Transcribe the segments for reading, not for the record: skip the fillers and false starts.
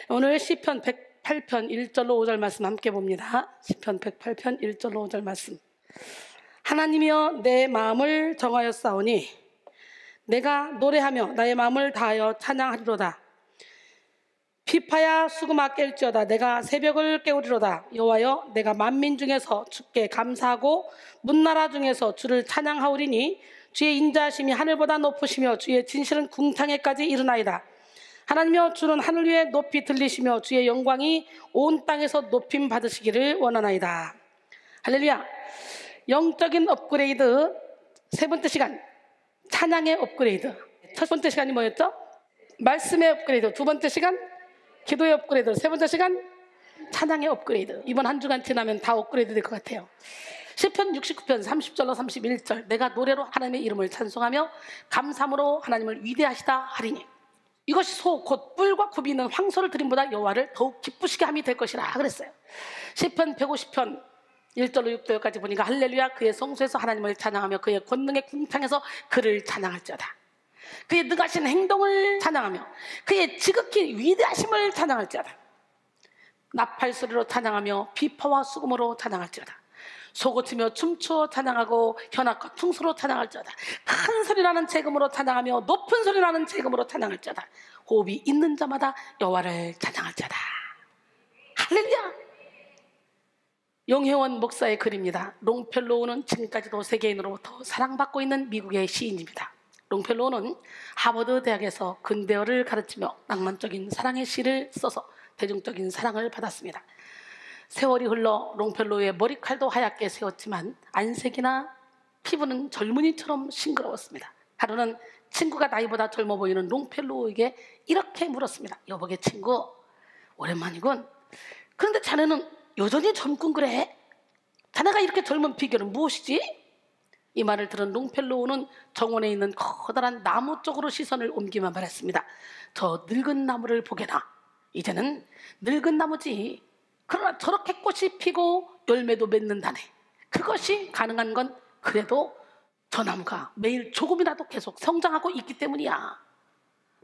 오늘 시편 108편 1절로 5절 말씀 함께 봅니다. 시편 108편 1절로 5절 말씀. 하나님이여 내 마음을 정하였사오니 내가 노래하며 나의 마음을 다하여 찬양하리로다. 비파야 수금아 깰지어다. 내가 새벽을 깨우리로다. 여호와여 내가 만민 중에서 주께 감사하고 문나라 중에서 주를 찬양하오리니 주의 인자하심이 하늘보다 높으시며 주의 진실은 궁창에까지 이르나이다. 하나님이여 주는 하늘 위에 높이 들리시며 주의 영광이 온 땅에서 높임 받으시기를 원하나이다. 할렐루야. 영적인 업그레이드 세 번째 시간, 찬양의 업그레이드. 첫 번째 시간이 뭐였죠? 말씀의 업그레이드. 두 번째 시간, 기도의 업그레이드. 세 번째 시간, 찬양의 업그레이드. 이번 한 주간 지나면 다 업그레이드 될 것 같아요. 시편 69편 30절로 31절. 내가 노래로 하나님의 이름을 찬송하며 감사함으로 하나님을 위대하시다 하리니 이것이 소 곧 뿔과 굽이 있는 황소를 드림보다 여호와를 더욱 기쁘시게 함이 될 것이라 그랬어요. 시편 150편 1절로 6절까지 보니까 할렐루야 그의 성소에서 하나님을 찬양하며 그의 권능의 궁창에서 그를 찬양할지어다. 그의 능하신 행동을 찬양하며 그의 지극히 위대하심을 찬양할지어다. 나팔소리로 찬양하며 비파와 수금으로 찬양할지어다. 소고치며 춤추어 찬양하고 현악과 퉁소로 찬양할지어다. 큰 소리나는 재금으로 찬양하며 높은 소리나는 재금으로 찬양할지어다. 호흡이 있는 자마다 여호와를 찬양할지어다. 할렐루야. 용혜원 목사의 글입니다. 롱펠로우는 지금까지도 세계인으로부터 사랑받고 있는 미국의 시인입니다. 롱펠로우는 하버드 대학에서 근대어를 가르치며 낭만적인 사랑의 시를 써서 대중적인 사랑을 받았습니다. 세월이 흘러 롱펠로우의 머리칼도 하얗게 세웠지만 안색이나 피부는 젊은이처럼 싱그러웠습니다. 하루는 친구가 나이보다 젊어 보이는 롱펠로우에게 이렇게 물었습니다. 여보게 친구, 오랜만이군. 그런데 자네는 여전히 젊군 그래? 자네가 이렇게 젊은 비결은 무엇이지? 이 말을 들은 롱펠로우는 정원에 있는 커다란 나무 쪽으로 시선을 옮기며 말했습니다. 저 늙은 나무를 보게나. 이제는 늙은 나무지. 그러나 저렇게 꽃이 피고 열매도 맺는다네. 그것이 가능한 건 그래도 저 나무가 매일 조금이라도 계속 성장하고 있기 때문이야.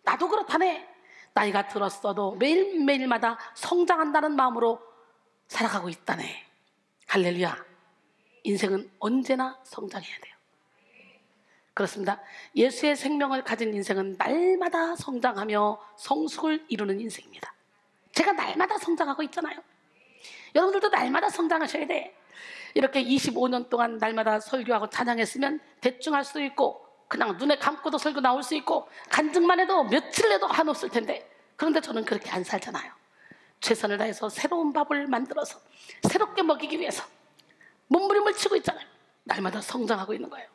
나도 그렇다네. 나이가 들었어도 매일매일마다 성장한다는 마음으로 살아가고 있다네. 할렐루야. 인생은 언제나 성장해야 돼요. 그렇습니다. 예수의 생명을 가진 인생은 날마다 성장하며 성숙을 이루는 인생입니다. 제가 날마다 성장하고 있잖아요. 여러분들도 날마다 성장하셔야 돼. 이렇게 25년 동안 날마다 설교하고 찬양했으면 대충 할 수도 있고 그냥 눈에 감고도 설교 나올 수 있고 간증만 해도 며칠 내도 한없을 텐데 그런데 저는 그렇게 안 살잖아요. 최선을 다해서 새로운 밥을 만들어서 새롭게 먹이기 위해서 몸부림을 치고 있잖아요. 날마다 성장하고 있는 거예요.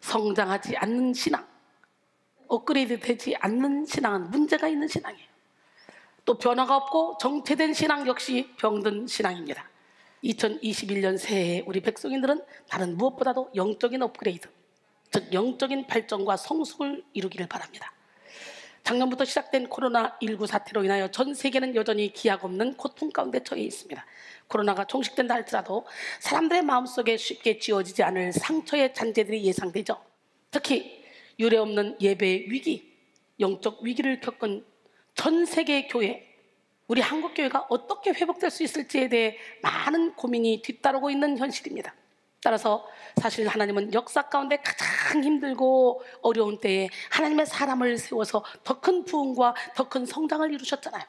성장하지 않는 신앙, 업그레이드 되지 않는 신앙은 문제가 있는 신앙이에요. 또 변화가 없고 정체된 신앙 역시 병든 신앙입니다. 2021년 새해에 우리 백성인들은 다른 무엇보다도 영적인 업그레이드, 즉 영적인 발전과 성숙을 이루기를 바랍니다. 작년부터 시작된 코로나19 사태로 인하여 전 세계는 여전히 기약 없는 고통 가운데 처해 있습니다. 코로나가 종식된다 할지라도 사람들의 마음속에 쉽게 지워지지 않을 상처의 잔재들이 예상되죠. 특히 유례 없는 예배의 위기, 영적 위기를 겪은 전 세계 교회, 우리 한국 교회가 어떻게 회복될 수 있을지에 대해 많은 고민이 뒤따르고 있는 현실입니다. 따라서 사실 하나님은 역사 가운데 가장 힘들고 어려운 때에 하나님의 사람을 세워서 더 큰 부흥과 더 큰 성장을 이루셨잖아요.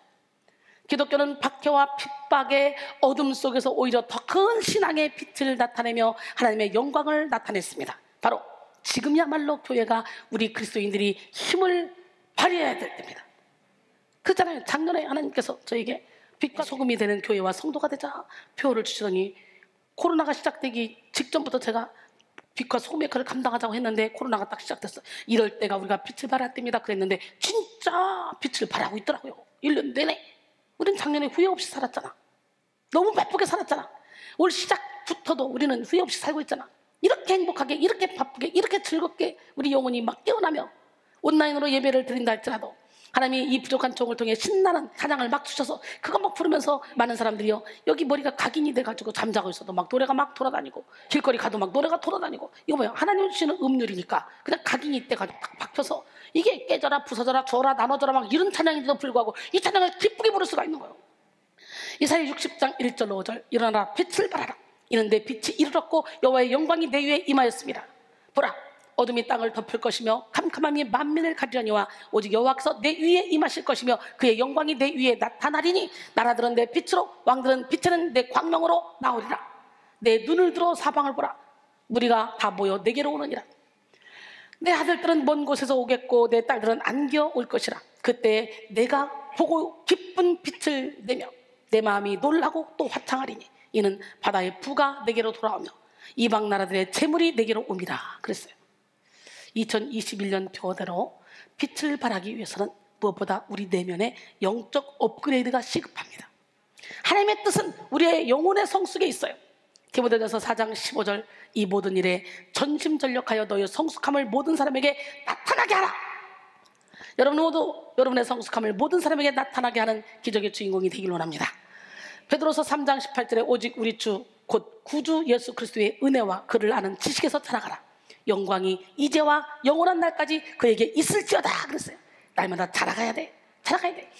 기독교는 박해와 핍박의 어둠 속에서 오히려 더 큰 신앙의 빛을 나타내며 하나님의 영광을 나타냈습니다. 바로 지금이야말로 교회가 우리 그리스도인들이 힘을 발휘해야 될 때입니다. 그렇잖아요. 작년에 하나님께서 저에게 빛과 소금이 되는 교회와 성도가 되자 표를 주시더니 코로나가 시작되기 직전부터 제가 빛과 소금의 역할을 감당하자고 했는데 코로나가 딱 시작됐어요. 이럴 때가 우리가 빛을 발할 때입니다 그랬는데 진짜 빛을 발하고 있더라고요. 1년 내내. 우린 작년에 후회 없이 살았잖아. 너무 바쁘게 살았잖아. 올 시작부터도 우리는 후회 없이 살고 있잖아. 이렇게 행복하게, 이렇게 바쁘게, 이렇게 즐겁게 우리 영혼이 막 깨어나며 온라인으로 예배를 드린다 할지라도 하나님이 이 부족한 종을 통해 신나는 찬양을 막 주셔서 그거 막 부르면서 많은 사람들이요 여기 머리가 각인이 돼가지고 잠자고 있어도 막 노래가 막 돌아다니고 길거리 가도 막 노래가 돌아다니고 이거 뭐야 하나님 주시는 음률이니까 그냥 각인이 돼가지고 딱 박혀서 이게 깨져라 부서져라 줘라 나눠져라 막 이런 찬양인데도 불구하고 이 찬양을 기쁘게 부를 수가 있는 거예요. 이사야 60장 1절 5절 일어나라 빛을 발하라 이는 내 빛이 이르렀고 여호와의 영광이 내 위에 임하였습니다. 보라 어둠이 땅을 덮을 것이며 캄캄함이 만민을 가리려니와 오직 여호와께서 내 위에 임하실 것이며 그의 영광이 내 위에 나타나리니 나라들은 내 빛으로 왕들은 빛에는 내 광명으로 나오리라. 내 눈을 들어 사방을 보라 무리가 다 모여 내게로 오느니라. 내 아들들은 먼 곳에서 오겠고 내 딸들은 안겨 올 것이라. 그때 내가 보고 기쁜 빛을 내며 내 마음이 놀라고 또 화창하리니 이는 바다의 부가 내게로 돌아오며 이방 나라들의 재물이 내게로 옵니다. 그랬어요. 2021년 표어대로 빛을 발하기 위해서는 무엇보다 우리 내면에 영적 업그레이드가 시급합니다. 하나님의 뜻은 우리의 영혼의 성숙에 있어요. 디모데전서 4장 15절 이 모든 일에 전심전력하여 너의 성숙함을 모든 사람에게 나타나게 하라. 여러분 모두 여러분의 성숙함을 모든 사람에게 나타나게 하는 기적의 주인공이 되길 원합니다. 베드로서 3장 18절에 오직 우리 주 곧 구주 예수 그리스도의 은혜와 그를 아는 지식에서 자라가라. 영광이 이제와 영원한 날까지 그에게 있을지어다 그랬어요. 날마다 자라가야 돼. 자라가야 돼.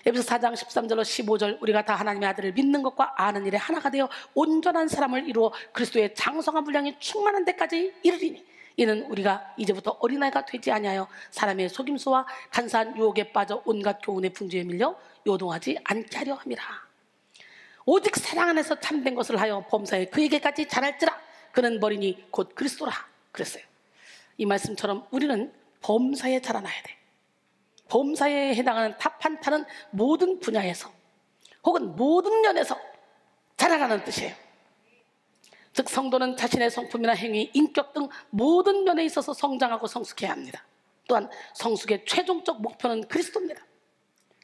에베소 4장 13절로 15절 우리가 다 하나님의 아들을 믿는 것과 아는 일에 하나가 되어 온전한 사람을 이루어 그리스도의 장성한 분량이 충만한 데까지 이르리니 이는 우리가 이제부터 어린아이가 되지 아니하여 사람의 속임수와 간사한 유혹에 빠져 온갖 교훈의 풍조에 밀려 요동하지 않게 하려 함이라. 오직 사랑 안에서 참된 것을 하여 범사에 그에게까지 자랄지라. 그는 머리니 곧 그리스도라 그랬어요. 이 말씀처럼 우리는 범사에 자라나야 돼. 범사에 해당하는 탑한타는 모든 분야에서 혹은 모든 면에서 자라라는 뜻이에요. 즉 성도는 자신의 성품이나 행위, 인격 등 모든 면에 있어서 성장하고 성숙해야 합니다. 또한 성숙의 최종적 목표는 그리스도입니다.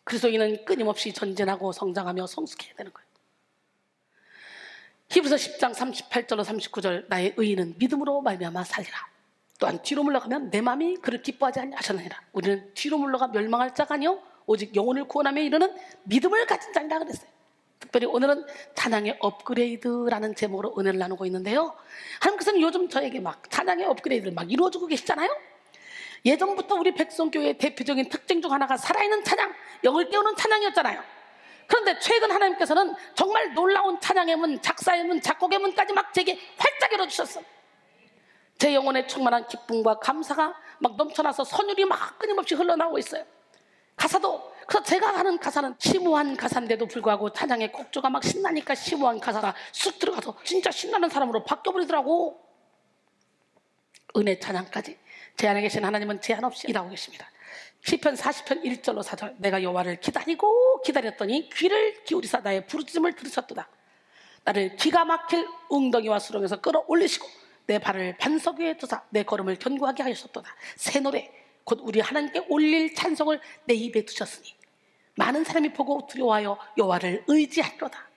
그리스도인은 끊임없이 전진하고 성장하며 성숙해야 되는 거예요. 히브리서 10장 38절로 39절 나의 의인은 믿음으로 말미암아 살리라. 또한 뒤로 물러가면 내 마음이 그를 기뻐하지 아니하셨느니라. 우리는 뒤로 물러가 멸망할 자가 아니요 오직 영혼을 구원하며 이르는 믿음을 가진 자니라 그랬어요. 특별히 오늘은 찬양의 업그레이드라는 제목으로 은혜를 나누고 있는데요. 하나님께서는 요즘 저에게 막 찬양의 업그레이드를 막 이루어주고 계시잖아요. 예전부터 우리 백성교회의 대표적인 특징 중 하나가 살아있는 찬양, 영을 깨우는 찬양이었잖아요. 그런데 최근 하나님께서는 정말 놀라운 찬양의 문, 작사의 문, 작곡의 문까지 막 제게 활짝 열어주셨어요. 제 영혼에 충만한 기쁨과 감사가 막 넘쳐나서 선율이 막 끊임없이 흘러나오고 있어요. 가사도 그래서 제가 하는 가사는 심오한 가사인데도 불구하고 찬양의 곡조가 막 신나니까 심오한 가사가 쑥 들어가서 진짜 신나는 사람으로 바뀌어버리더라고. 은혜 찬양까지 제 안에 계신 하나님은 제한 없이 일하고 계십니다. 시편 40편 1절로 4절 내가 여호와를 기다리고 기다렸더니 귀를 기울이사 나의 부르짖음을 들으셨도다. 나를 기가 막힐 웅덩이와 수렁에서 끌어올리시고 내 발을 반석 위에 두사 내 걸음을 견고하게 하셨도다. 새 노래 곧 우리 하나님께 올릴 찬송을 내 입에 두셨으니 많은 사람이 보고 두려워하여 여호와를 의지하리로다.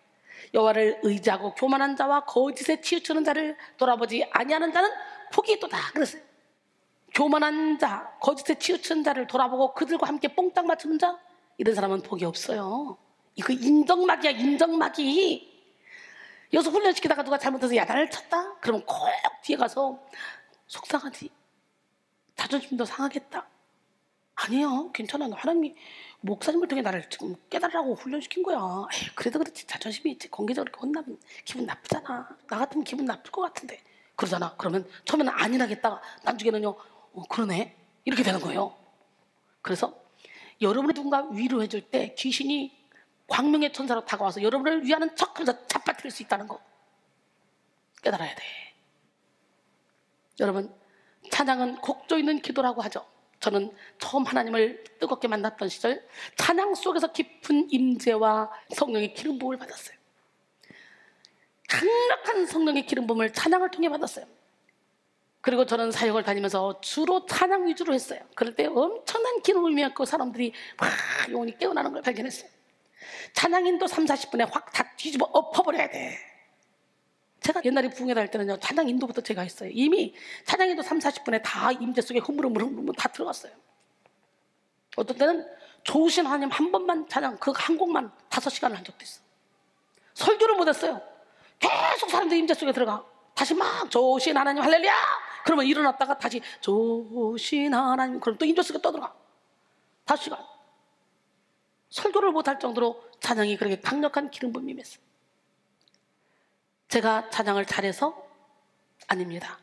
여호와를 의지하고 교만한 자와 거짓에 치우치는 자를 돌아보지 아니하는 자는 복이 있도다 그랬어요. 교만한 자, 거짓에 치우치는 자를 돌아보고 그들과 함께 뽕딱 맞추는 자, 이런 사람은 복이 없어요. 이거 인정막이야, 인정막이. 여기서 훈련시키다가 누가 잘못해서 야단을 쳤다? 그러면 꼭 뒤에 가서 속상하지. 자존심도 상하겠다. 아니요, 괜찮아. 하나님이 목사님을 통해 나를 지금 깨달으라고 훈련시킨 거야. 에이, 그래도 그렇지. 자존심이 있지. 공개적으로 이렇게 혼나면 기분 나쁘잖아. 나 같으면 기분 나쁠 것 같은데. 그러잖아. 그러면 처음에는 아니라겠다가 나중에는요. 그러네. 이렇게 되는 거예요. 그래서 여러분이 누군가 위로해 줄 때 귀신이 광명의 천사로 다가와서 여러분을 위하는 척하면서 잡아뜨릴 수 있다는 거 깨달아야 돼. 여러분, 찬양은 곡조 있는 기도라고 하죠. 저는 처음 하나님을 뜨겁게 만났던 시절 찬양 속에서 깊은 임재와 성령의 기름 부음을 받았어요. 강력한 성령의 기름 부음을 찬양을 통해 받았어요. 그리고 저는 사역을 다니면서 주로 찬양 위주로 했어요. 그럴 때 엄청난 기름을 믿고 사람들이 막 영혼이 깨어나는 걸 발견했어요. 찬양인도 3, 40분에 확 다 뒤집어 엎어버려야 돼. 제가 옛날에 부흥회 다닐 때는요, 찬양 인도부터 제가 했어요. 이미 찬양인도 3, 40분에 다 임재 속에 흐물흐물 다 들어갔어요. 어떤 때는 좋으신 하나님 한 번만 찬양, 그 한 곡만 5시간을 한 적도 있어. 설교를 못했어요. 계속 사람들이 임재 속에 들어가. 다시 막 좋으신 하나님 할렐루야! 그러면 일어났다가 다시 좋으신 하나님, 그럼 또 임재 속에 떠들어가. 5시간. 설교를 못할 정도로 찬양이 그렇게 강력한 기름 부음이 임했어요. 제가 찬양을 잘해서? 아닙니다.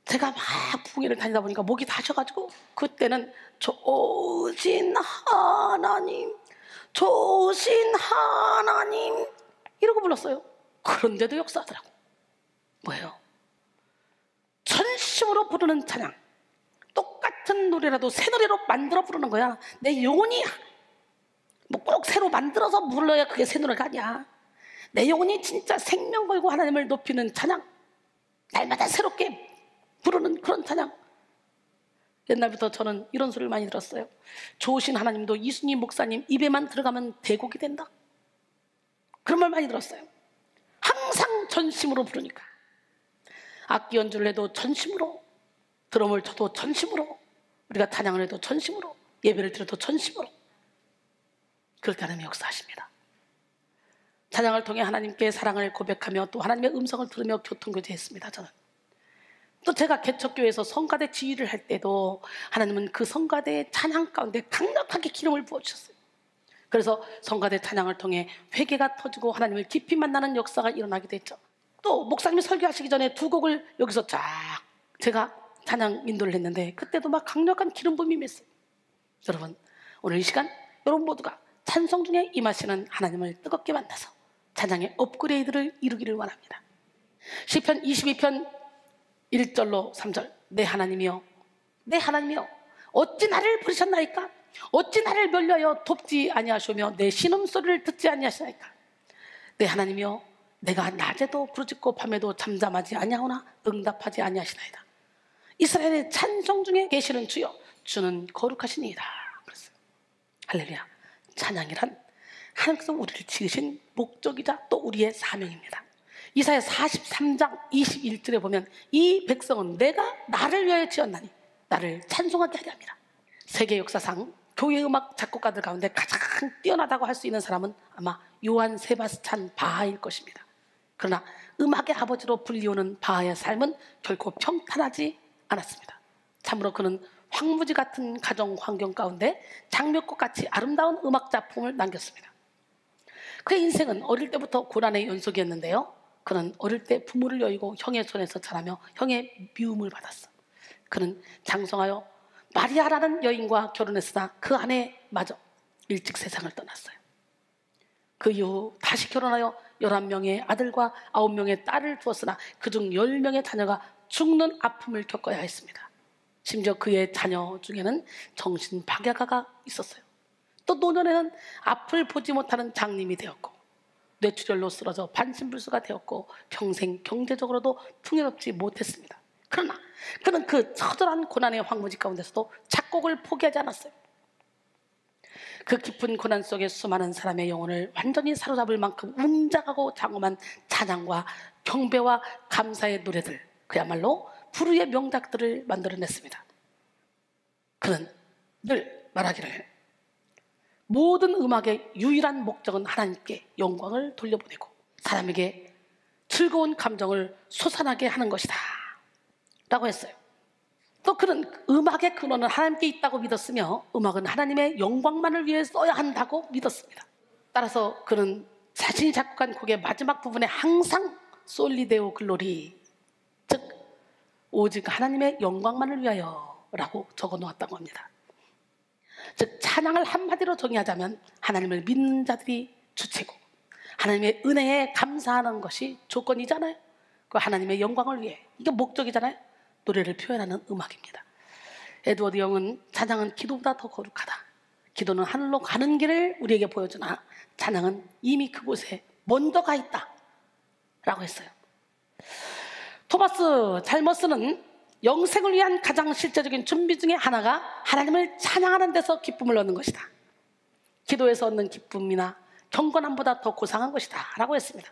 제가 막 부흥회를 다니다 보니까 목이 다셔가지고 그때는 좋으신 하나님, 좋으신 하나님 이러고 불렀어요. 그런데도 역사하더라고. 뭐예요? 전심으로 부르는 찬양. 똑같은 노래라도 새 노래로 만들어 부르는 거야. 내 영혼이 뭐 꼭 새로 만들어서 불러야 그게 새 노래가 아니야. 내 영혼이 진짜 생명 걸고 하나님을 높이는 찬양, 날마다 새롭게 부르는 그런 찬양. 옛날부터 저는 이런 소리를 많이 들었어요. 좋으신 하나님도 이순희 목사님 입에만 들어가면 대곡이 된다, 그런 말 많이 들었어요. 항상 전심으로 부르니까. 악기 연주를 해도 전심으로, 드럼을 쳐도 전심으로, 우리가 찬양을 해도 전심으로, 예배를 드려도 전심으로. 그렇게 하나님이 역사하십니다. 찬양을 통해 하나님께 사랑을 고백하며 또 하나님의 음성을 들으며 교통교제했습니다. 저는 또 제가 개척교회에서 성가대 지휘를 할 때도 하나님은 그 성가대의 찬양 가운데 강력하게 기름을 부어주셨어요. 그래서 성가대 찬양을 통해 회개가 터지고 하나님을 깊이 만나는 역사가 일어나게 됐죠. 또 목사님이 설교하시기 전에 두 곡을 여기서 쫙 제가 찬양 인도를 했는데 그때도 막 강력한 기름 부음이 임했어요. 여러분, 오늘 이 시간 여러분 모두가 찬송 중에 임하시는 하나님을 뜨겁게 만나서 찬양의 업그레이드를 이루기를 원합니다. 시편 22편 1절로 3절. 내 하나님이여, 내 하나님이여, 어찌 나를 부르셨나이까? 어찌 나를 멸려하여 돕지 아니하시며 내 신음소리를 듣지 아니하시나이까? 내 하나님이여, 내가 낮에도 부르짖고 밤에도 잠잠하지 아니하오나 응답하지 아니하시나이다. 이스라엘의 찬송 중에 계시는 주여, 주는 거룩하시니이다. 그랬어요. 할렐루야. 찬양이란 하나님께서 우리를 지으신 목적이자 또 우리의 사명입니다. 이사야 43장 21절에 보면 이 백성은 내가 나를 위하여 지었나니 나를 찬송하게 하려 함이라. 세계 역사상 교회 음악 작곡가들 가운데 가장 뛰어나다고 할 수 있는 사람은 아마 요한 세바스찬 바하일 것입니다. 그러나 음악의 아버지로 불리우는 바하의 삶은 결코 평탄하지 않았습니다. 참으로 그는 황무지 같은 가정 환경 가운데 장미꽃같이 아름다운 음악 작품을 남겼습니다. 그의 인생은 어릴 때부터 고난의 연속이었는데요, 그는 어릴 때 부모를 여의고 형의 손에서 자라며 형의 미움을 받았어. 그는 장성하여 마리아라는 여인과 결혼했으나 그 아내마저 일찍 세상을 떠났어요. 그 이후 다시 결혼하여 11명의 아들과 9명의 딸을 두었으나 그중 10명의 자녀가 죽는 아픔을 겪어야 했습니다. 심지어 그의 자녀 중에는 정신박약아가 있었어요. 또 노년에는 앞을 보지 못하는 장님이 되었고 뇌출혈로 쓰러져 반신불수가 되었고 평생 경제적으로도 풍요롭지 못했습니다. 그러나 그는 그 처절한 고난의 황무지 가운데서도 작곡을 포기하지 않았어요. 그 깊은 고난 속에 수많은 사람의 영혼을 완전히 사로잡을 만큼 웅장하고 장엄한 찬양과 경배와 감사의 노래들, 그야말로 불후의 명작들을 만들어냈습니다. 그는 늘 말하기를 모든 음악의 유일한 목적은 하나님께 영광을 돌려보내고 사람에게 즐거운 감정을 솟아나게 하는 것이다 라고 했어요. 또 그는 음악의 근원은 하나님께 있다고 믿었으며 음악은 하나님의 영광만을 위해 써야 한다고 믿었습니다. 따라서 그는 자신이 작곡한 곡의 마지막 부분에 항상 솔리데오 글로리, 즉 오직 하나님의 영광만을 위하여 라고 적어놓았다고 합니다. 즉 찬양을 한마디로 정의하자면 하나님을 믿는 자들이 주체고 하나님의 은혜에 감사하는 것이 조건이잖아요. 그 하나님의 영광을 위해, 이게 목적이잖아요. 노래를 표현하는 음악입니다. 에드워드 영은 찬양은 기도보다 더 거룩하다, 기도는 하늘로 가는 길을 우리에게 보여주나 찬양은 이미 그곳에 먼저 가 있다 라고 했어요. 토마스 잘머스는 영생을 위한 가장 실제적인 준비 중에 하나가 하나님을 찬양하는 데서 기쁨을 얻는 것이다, 기도에서 얻는 기쁨이나 경건함보다 더 고상한 것이다 라고 했습니다.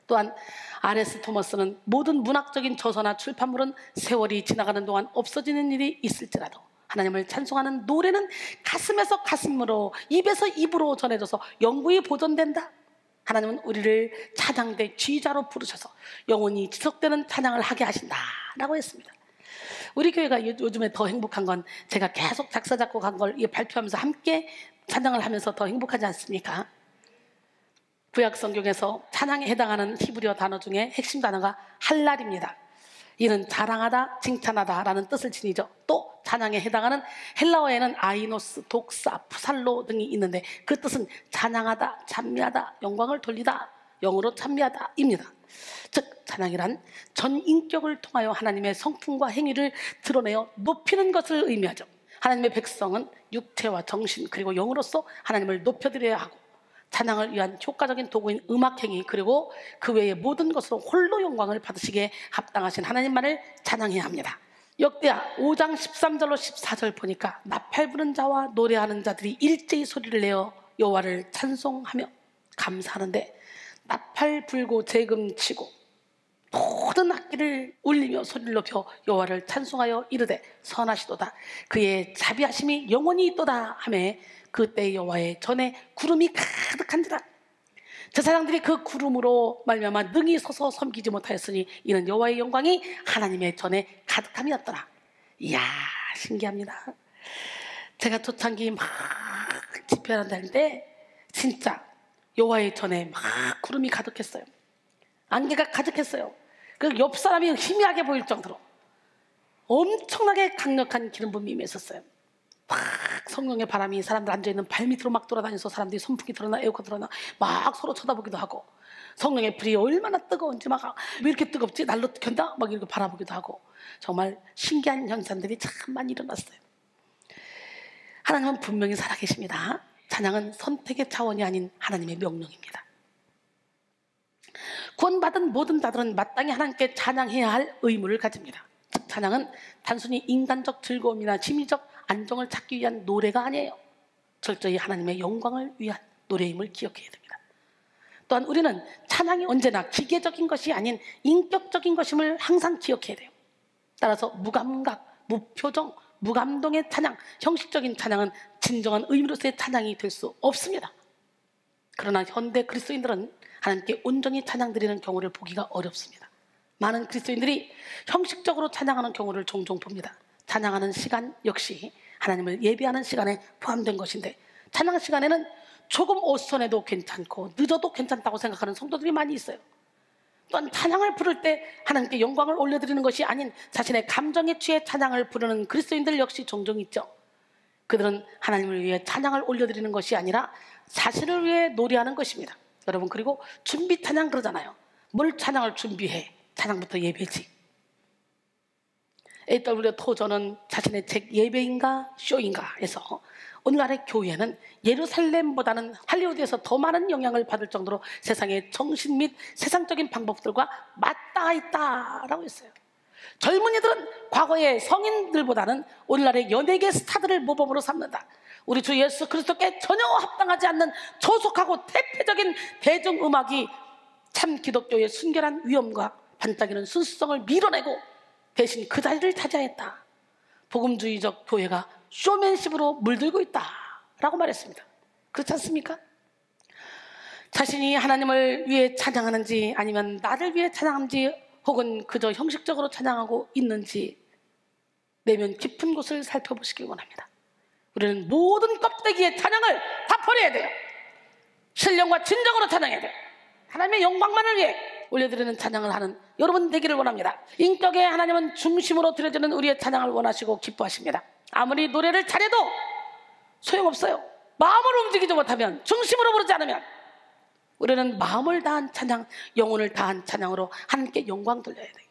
또한 R.S. 토머스는 모든 문학적인 저서나 출판물은 세월이 지나가는 동안 없어지는 일이 있을지라도 하나님을 찬송하는 노래는 가슴에서 가슴으로, 입에서 입으로 전해져서 영구히 보존된다. 하나님은 우리를 찬양대 지휘자로 부르셔서 영원히 지속되는 찬양을 하게 하신다 라고 했습니다. 우리 교회가 요즘에 더 행복한 건 제가 계속 작사 작곡한 걸 발표하면서 함께 찬양을 하면서 더 행복하지 않습니까? 구약 성경에서 찬양에 해당하는 히브리어 단어 중에 핵심 단어가 할랄입니다. 이는 자랑하다, 칭찬하다라는 뜻을 지니죠. 또 찬양에 해당하는 헬라어에는 아이노스, 독사, 푸살로 등이 있는데 그 뜻은 찬양하다, 찬미하다, 영광을 돌리다, 영으로 찬미하다입니다. 즉 찬양이란 전 인격을 통하여 하나님의 성품과 행위를 드러내어 높이는 것을 의미하죠. 하나님의 백성은 육체와 정신 그리고 영으로서 하나님을 높여드려야 하고, 찬양을 위한 효과적인 도구인 음악행위 그리고 그 외의 모든 것으로 홀로 영광을 받으시기에 합당하신 하나님만을 찬양해야 합니다. 역대하 5장 13절로 14절 보니까 나팔 부는 자와 노래하는 자들이 일제히 소리를 내어 여호와를 찬송하며 감사하는데, 나팔 불고 재금 치고 모든 악기를 울리며 소리를 높여 여호와를 찬송하여 이르되 선하시도다, 그의 자비하심이 영원히 있도다 하며 그때 여호와의 전에 구름이 가득한지라. 제사장들이 그 구름으로 말미암아 능히 서서 섬기지 못하였으니 이는 여호와의 영광이 하나님의 전에 가득함이었더라. 이야, 신기합니다. 제가 초창기 막 집회를 할 때 진짜 여호와의 전에 막 구름이 가득했어요. 안개가 가득했어요. 그 옆 사람이 희미하게 보일 정도로 엄청나게 강력한 기름 부음이 임했었어요. 막 성령의 바람이 사람들 앉아있는 발밑으로 막 돌아다녀서 사람들이 선풍기 틀어놔 에어컨 틀어놔 막 서로 쳐다보기도 하고, 성령의 불이 얼마나 뜨거운지 막 왜 이렇게 뜨겁지? 날로 켠다? 막 이렇게 바라보기도 하고, 정말 신기한 현상들이 참 많이 일어났어요. 하나님은 분명히 살아계십니다. 찬양은 선택의 차원이 아닌 하나님의 명령입니다. 구원받은 모든 자들은 마땅히 하나님께 찬양해야 할 의무를 가집니다. 즉 찬양은 단순히 인간적 즐거움이나 심리적 안정을 찾기 위한 노래가 아니에요. 철저히 하나님의 영광을 위한 노래임을 기억해야 됩니다. 또한 우리는 찬양이 언제나 기계적인 것이 아닌 인격적인 것임을 항상 기억해야 돼요. 따라서 무감각, 무표정, 무감동의 찬양, 형식적인 찬양은 진정한 의미로서의 찬양이 될 수 없습니다. 그러나 현대 그리스도인들은 하나님께 온전히 찬양 드리는 경우를 보기가 어렵습니다. 많은 그리스도인들이 형식적으로 찬양하는 경우를 종종 봅니다. 찬양하는 시간 역시 하나님을 예배하는 시간에 포함된 것인데, 찬양 시간에는 조금 오선해도 괜찮고 늦어도 괜찮다고 생각하는 성도들이 많이 있어요. 또한 찬양을 부를 때 하나님께 영광을 올려드리는 것이 아닌 자신의 감정에 취해 찬양을 부르는 그리스도인들 역시 종종 있죠. 그들은 하나님을 위해 찬양을 올려드리는 것이 아니라 자신을 위해 노래하는 것입니다. 여러분, 그리고 준비 찬양 그러잖아요. 뭘 찬양을 준비해? 찬양부터 예배지. A.W. 토저는 자신의 책 예배인가 쇼인가 해서 오늘날의 교회는 예루살렘보다는 할리우드에서 더 많은 영향을 받을 정도로 세상의 정신 및 세상적인 방법들과 맞닿아 있다라고 했어요. 젊은이들은 과거의 성인들보다는 오늘날의 연예계 스타들을 모범으로 삼는다. 우리 주 예수 그리스도께 전혀 합당하지 않는 조속하고 대표적인 대중음악이 참 기독교의 순결한 위엄과 반짝이는 순수성을 밀어내고 대신 그 자리를 차지했다. 복음주의적 교회가 쇼맨십으로 물들고 있다라고 말했습니다. 그렇지 않습니까? 자신이 하나님을 위해 찬양하는지 아니면 나를 위해 찬양하는지 혹은 그저 형식적으로 찬양하고 있는지 내면 깊은 곳을 살펴보시기 원합니다. 우리는 모든 껍데기의 찬양을 다 버려야 돼요. 신령과 진정으로 찬양해야 돼요. 하나님의 영광만을 위해 올려드리는 찬양을 하는 여러분 되기를 원합니다. 인격의 하나님은 중심으로 드려지는 우리의 찬양을 원하시고 기뻐하십니다. 아무리 노래를 잘해도 소용없어요. 마음을 움직이지 못하면, 중심으로 부르지 않으면. 우리는 마음을 다한 찬양, 영혼을 다한 찬양으로 하나님께 영광 돌려야 돼요.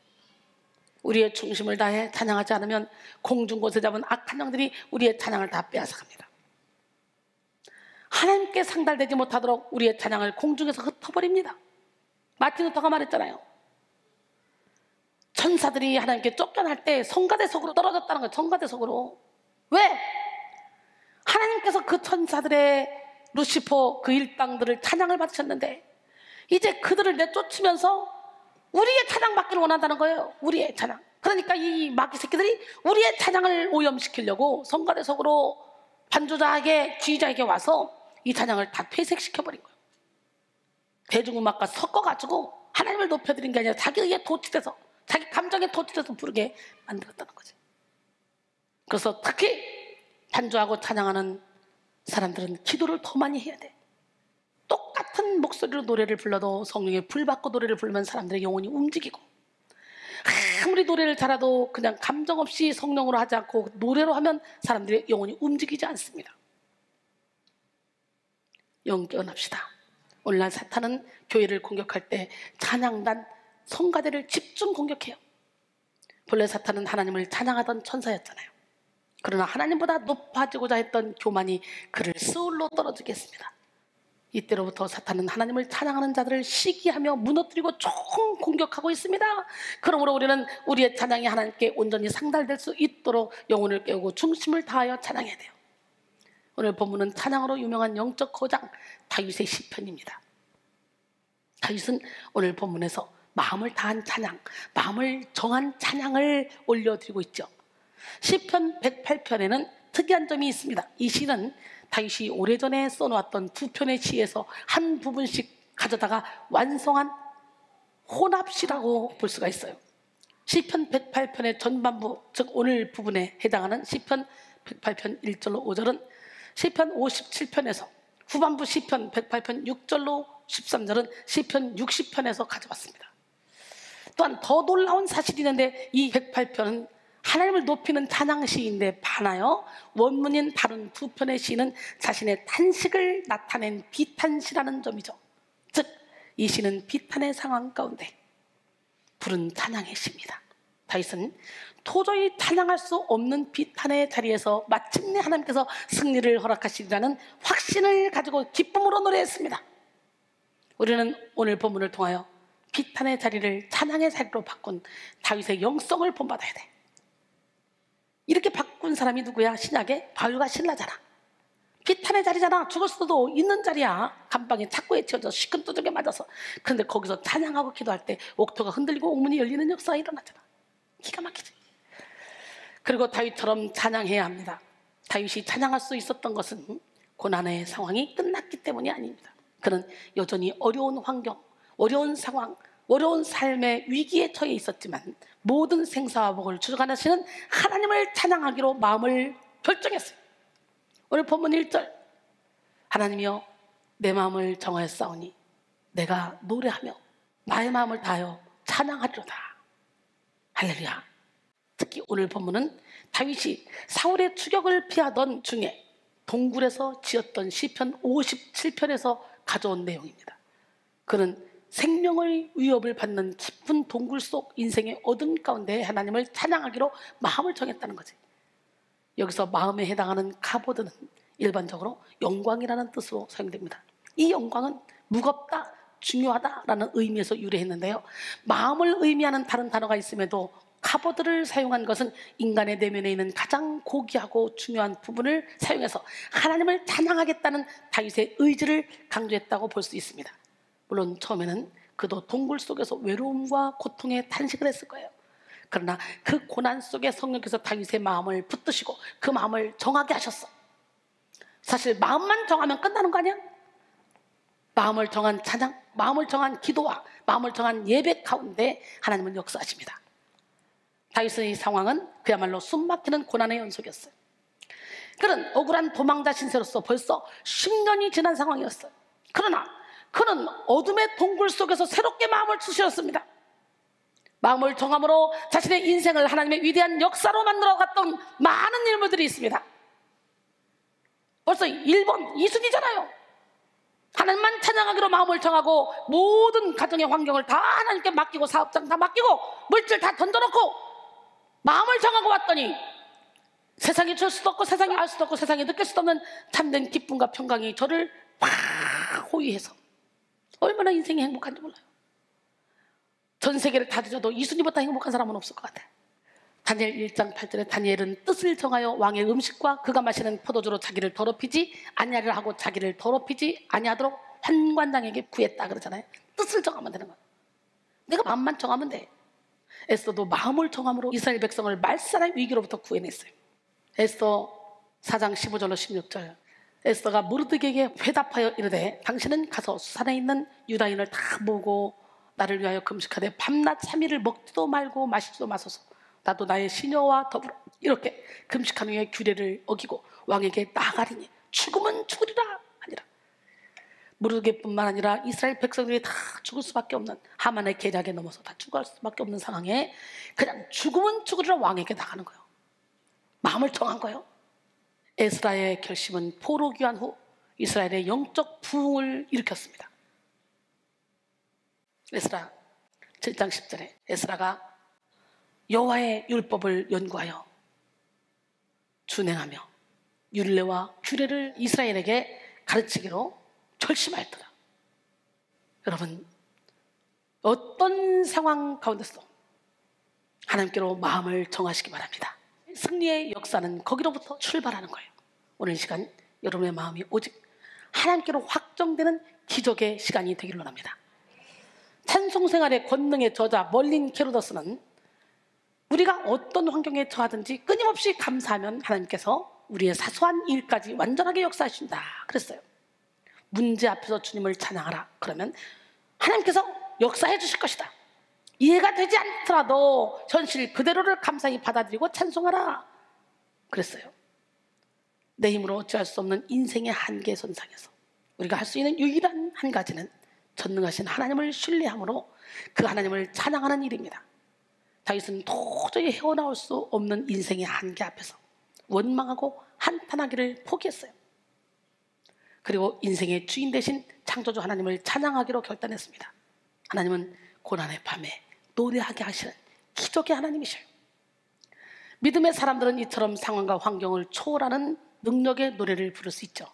우리의 중심을 다해 찬양하지 않으면 공중곳에 잡은 악한 영들이 우리의 찬양을 다 빼앗아갑니다. 하나님께 상달되지 못하도록 우리의 찬양을 공중에서 흩어버립니다. 마틴 루터가 말했잖아요. 천사들이 하나님께 쫓겨날 때 성가대 속으로 떨어졌다는 거예요. 성가대 속으로. 왜? 하나님께서 그 천사들의 루시퍼 그 일당들을 찬양을 받으셨는데 이제 그들을 내쫓으면서 우리의 찬양 받기를 원한다는 거예요. 우리의 찬양. 그러니까 이 마귀 새끼들이 우리의 찬양을 오염시키려고 성가대 속으로 반주자에게 지휘자에게 와서 이 찬양을 다 퇴색시켜버린 거예요. 대중음악과 섞어가지고 하나님을 높여드린 게 아니라 자기의 도취돼서, 자기 감정에 도취돼서 부르게 만들었다는 거죠. 그래서 특히 반주하고 찬양하는 사람들은 기도를 더 많이 해야 돼. 똑같은 목소리로 노래를 불러도 성령의 불 받고 노래를 부르면 사람들의 영혼이 움직이고, 아무리 노래를 잘해도 그냥 감정 없이 성령으로 하지 않고 노래로 하면 사람들의 영혼이 움직이지 않습니다. 영혼 깨어납시다. 오늘날 사탄은 교회를 공격할 때 찬양단, 성가대를 집중 공격해요. 본래 사탄은 하나님을 찬양하던 천사였잖아요. 그러나 하나님보다 높아지고자 했던 교만이 그를 스올로 떨어지게 했습니다. 이때로부터 사탄은 하나님을 찬양하는 자들을 시기하며 무너뜨리고 총 공격하고 있습니다. 그러므로 우리는 우리의 찬양이 하나님께 온전히 상달될 수 있도록 영혼을 깨우고 중심을 다하여 찬양해야 돼요. 오늘 본문은 찬양으로 유명한 영적 거장 다윗의 시편입니다. 다윗은 오늘 본문에서 마음을 다한 찬양, 마음을 정한 찬양을 올려드리고 있죠. 시편 108편에는 특이한 점이 있습니다. 이 시는 다윗이 오래전에 써놓았던 두 편의 시에서 한 부분씩 가져다가 완성한 혼합시라고 볼 수가 있어요. 시편 108편의 전반부, 즉 오늘 부분에 해당하는 시편 108편 1절로 5절은 시편 57편에서, 후반부 시편 108편 6절로 13절은 시편 60편에서 가져왔습니다. 또한 더 놀라운 사실이 있는데, 이 108편은 하나님을 높이는 찬양시인데 반하여 원문인 다른 두 편의 시는 자신의 탄식을 나타낸 비탄시라는 점이죠. 즉, 이 시는 비탄의 상황 가운데 부른 찬양의 시입니다. 다윗은 도저히 찬양할 수 없는 비탄의 자리에서 마침내 하나님께서 승리를 허락하시리라는 확신을 가지고 기쁨으로 노래했습니다. 우리는 오늘 본문을 통하여 비탄의 자리를 찬양의 자리로 바꾼 다윗의 영성을 본받아야 돼. 이렇게 바꾼 사람이 누구야? 신약에 바울과 신라잖아. 비탄의 자리잖아. 죽었어도 있는 자리야. 감방에 착고에 채워져 시큰두들게 맞아서. 그런데 거기서 찬양하고 기도할 때 옥토가 흔들리고 옥문이 열리는 역사가 일어나잖아. 기가 막히지. 그리고 다윗처럼 찬양해야 합니다. 다윗이 찬양할 수 있었던 것은 고난의 상황이 끝났기 때문이 아닙니다. 그는 여전히 어려운 환경, 어려운 상황, 어려운 삶의 위기에 처해 있었지만 모든 생사와 복을 주관하시는 하나님을 찬양하기로 마음을 결정했어요. 오늘 본문 1절, 하나님이여 내 마음을 정하였사오니 내가 노래하며 나의 마음을 다하여 찬양하리로다. 할렐루야. 특히 오늘 본문은 다윗이 사울의 추격을 피하던 중에 동굴에서 지었던 시편 57편에서 가져온 내용입니다. 그는 생명의 위협을 받는 깊은 동굴 속 인생의 어둠 가운데 하나님을 찬양하기로 마음을 정했다는 거지. 여기서 마음에 해당하는 카보드는 일반적으로 영광이라는 뜻으로 사용됩니다. 이 영광은 무겁다, 중요하다라는 의미에서 유래했는데요, 마음을 의미하는 다른 단어가 있음에도 카보드를 사용한 것은 인간의 내면에 있는 가장 고귀하고 중요한 부분을 사용해서 하나님을 찬양하겠다는 다윗의 의지를 강조했다고 볼 수 있습니다. 물론 처음에는 그도 동굴 속에서 외로움과 고통에 탄식을 했을 거예요. 그러나 그 고난 속에 성령께서 다윗의 마음을 붙드시고 그 마음을 정하게 하셨어. 사실 마음만 정하면 끝나는 거 아니야? 마음을 정한 찬양, 마음을 정한 기도와 마음을 정한 예배 가운데 하나님은 역사하십니다. 다윗의 상황은 그야말로 숨막히는 고난의 연속이었어요. 그는 억울한 도망자 신세로서 벌써 10년이 지난 상황이었어요. 그러나 그는 어둠의 동굴 속에서 새롭게 마음을 추스렸습니다. 마음을 정함으로 자신의 인생을 하나님의 위대한 역사로 만들어갔던 많은 일물들이 있습니다. 벌써 1번 2순위잖아요. 하나님만 찬양하기로 마음을 정하고 모든 가정의 환경을 다 하나님께 맡기고 사업장 다 맡기고 물질 다 던져놓고 마음을 정하고 왔더니 세상이 줄 수도 없고 세상이 알 수도 없고 세상이 느낄 수도 없는 참된 기쁨과 평강이 저를 팍 호위해서 얼마나 인생이 행복한지 몰라요. 전 세계를 다 뒤져도 이순위보다 행복한 사람은 없을 것 같아요. 다니엘 1장 8절에 다니엘은 뜻을 정하여 왕의 음식과 그가 마시는 포도주로 자기를 더럽히지 아니하리라 하고 자기를 더럽히지 아니하도록 환관장에게 구했다 그러잖아요. 뜻을 정하면 되는 거예요. 내가 마음만 정하면 돼. 에스더도 마음을 정함으로 이스라엘 백성을 말살의 위기로부터 구해냈어요. 에스더 4장 15절로 16절, 에스더가 모르드게에게 회답하여 이르되 당신은 가서 수산에 있는 유다인을 다 모으고 나를 위하여 금식하되 밤낮 3일을 먹지도 말고 마시지도 마소서. 나도 나의 시녀와 더불어 이렇게 금식한 후에 규례를 어기고 왕에게 나아가리니 죽으면 죽으리라 아니라. 무르게뿐만 아니라 이스라엘 백성들이 다 죽을 수밖에 없는, 하만의 계략에 넘어서 다 죽을 수밖에 없는 상황에 그냥 죽으면 죽으리라 왕에게 나가는 거예요. 마음을 정한 거예요. 에스라의 결심은 포로 귀환 후 이스라엘의 영적 부흥을 일으켰습니다. 에스라 7장 10절에 에스라가 여호와의 율법을 연구하여 준행하며 율례와 규례를 이스라엘에게 가르치기로 결심하였더라. 여러분, 어떤 상황 가운데서도 하나님께로 마음을 정하시기 바랍니다. 승리의 역사는 거기로부터 출발하는 거예요. 오늘 이 시간 여러분의 마음이 오직 하나님께로 확정되는 기적의 시간이 되기를 원합니다. 찬송생활의 권능의 저자 멀린 게르도스는 우리가 어떤 환경에 처하든지 끊임없이 감사하면 하나님께서 우리의 사소한 일까지 완전하게 역사하신다 그랬어요. 문제 앞에서 주님을 찬양하라 그러면 하나님께서 역사해 주실 것이다. 이해가 되지 않더라도 현실 그대로를 감사히 받아들이고 찬송하라 그랬어요. 내 힘으로 어찌할 수 없는 인생의 한계 선상에서 우리가 할 수 있는 유일한 한 가지는 전능하신 하나님을 신뢰함으로 그 하나님을 찬양하는 일입니다. 다윗은 도저히 헤어나올 수 없는 인생의 한계 앞에서 원망하고 한탄하기를 포기했어요. 그리고 인생의 주인 되신 창조주 하나님을 찬양하기로 결단했습니다. 하나님은 고난의 밤에 노래하게 하시는 기적의 하나님이셔요. 믿음의 사람들은 이처럼 상황과 환경을 초월하는 능력의 노래를 부를 수 있죠.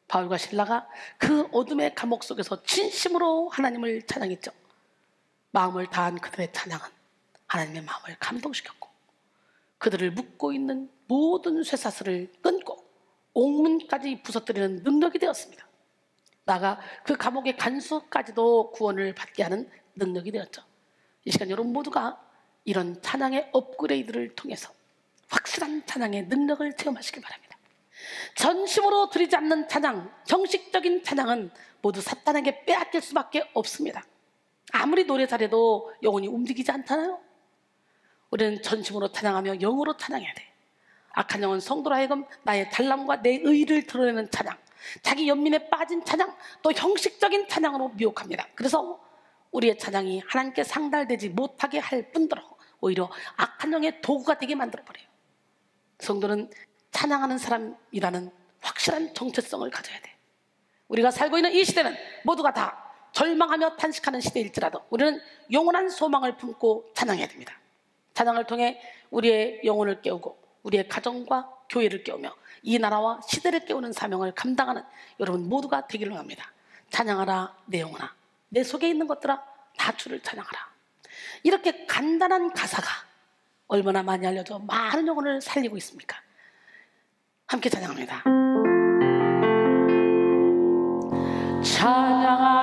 바울과 실라가 그 어둠의 감옥 속에서 진심으로 하나님을 찬양했죠. 마음을 다한 그들의 찬양은 하나님의 마음을 감동시켰고 그들을 묶고 있는 모든 쇠사슬을 끊고 옥문까지 부서뜨리는 능력이 되었습니다. 나아가 그 감옥의 간수까지도 구원을 받게 하는 능력이 되었죠. 이 시간 여러분 모두가 이런 찬양의 업그레이드를 통해서 확실한 찬양의 능력을 체험하시길 바랍니다. 전심으로 드리지 않는 찬양, 정식적인 찬양은 모두 사탄에게 빼앗길 수밖에 없습니다. 아무리 노래 잘해도 영혼이 움직이지 않잖아요. 우리는 전심으로 찬양하며 영으로 찬양해야 돼. 악한 영은 성도로 하여금 나의 달람과 내 의의를 드러내는 찬양, 자기 연민에 빠진 찬양, 또 형식적인 찬양으로 미혹합니다. 그래서 우리의 찬양이 하나님께 상달되지 못하게 할 뿐더러 오히려 악한 영의 도구가 되게 만들어버려요. 성도는 찬양하는 사람이라는 확실한 정체성을 가져야 돼. 우리가 살고 있는 이 시대는 모두가 다 절망하며 탄식하는 시대일지라도 우리는 영원한 소망을 품고 찬양해야 됩니다. 찬양을 통해 우리의 영혼을 깨우고 우리의 가정과 교회를 깨우며 이 나라와 시대를 깨우는 사명을 감당하는 여러분 모두가 되기를 원합니다. 찬양하라 내 영혼아, 내 속에 있는 것들아 다 주를 찬양하라. 이렇게 간단한 가사가 얼마나 많이 알려져 많은 영혼을 살리고 있습니까? 함께 찬양합니다.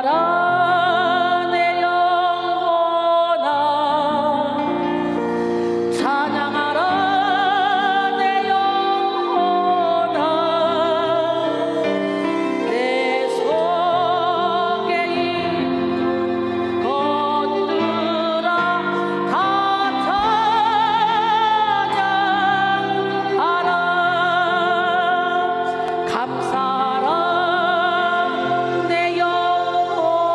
찬양하라 내 영혼아, 찬양하라 내 영혼아, 내 속에 있는 것들아 다 찬양하라. 감사하라 내 영혼아,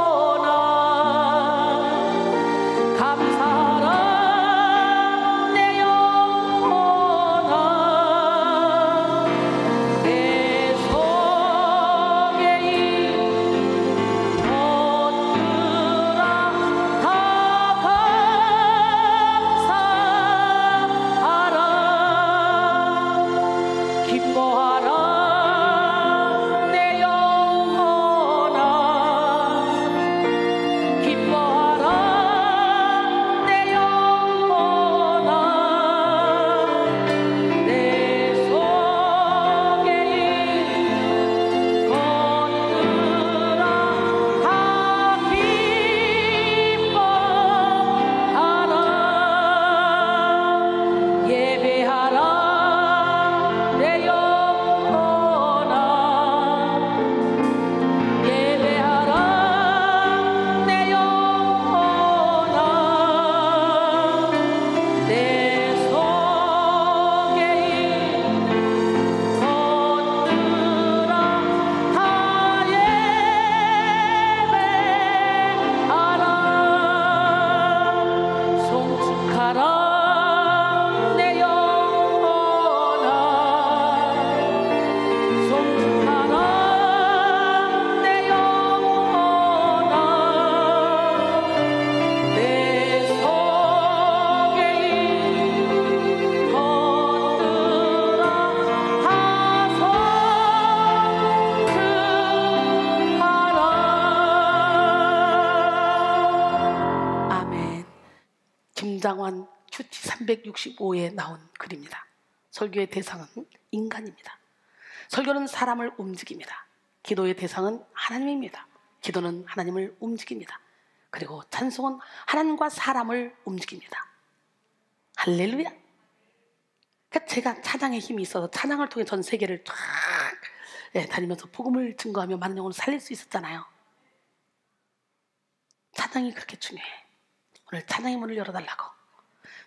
김장환 큐티 365에 나온 글입니다. 설교의 대상은 인간입니다. 설교는 사람을 움직입니다. 기도의 대상은 하나님입니다. 기도는 하나님을 움직입니다. 그리고 찬송은 하나님과 사람을 움직입니다. 할렐루야. 그러니까 제가 찬양의 힘이 있어서 찬양을 통해 전 세계를 쫙 다니면서 복음을 증거하며 많은 영혼을 살릴 수 있었잖아요. 찬양이 그렇게 중요해. 오늘 찬양의 문을 열어달라고.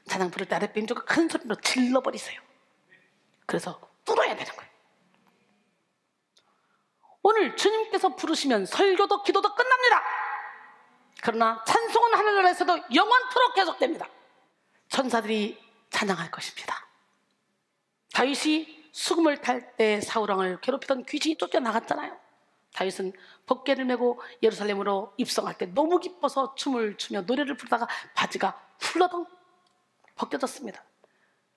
찬양 부를 때 아랫배임조가 큰 소리로 질러버리세요. 그래서 뚫어야 되는 거예요. 오늘 주님께서 부르시면 설교도 기도도 끝납니다. 그러나 찬송은 하늘나라에서도 영원토록 계속됩니다. 천사들이 찬양할 것입니다. 다윗이 수금을 탈 때 사울왕을 괴롭히던 귀신이 쫓겨나갔잖아요. 다윗은 법궤를 메고 예루살렘으로 입성할 때 너무 기뻐서 춤을 추며 노래를 부르다가 바지가 훌러덩 벗겨졌습니다.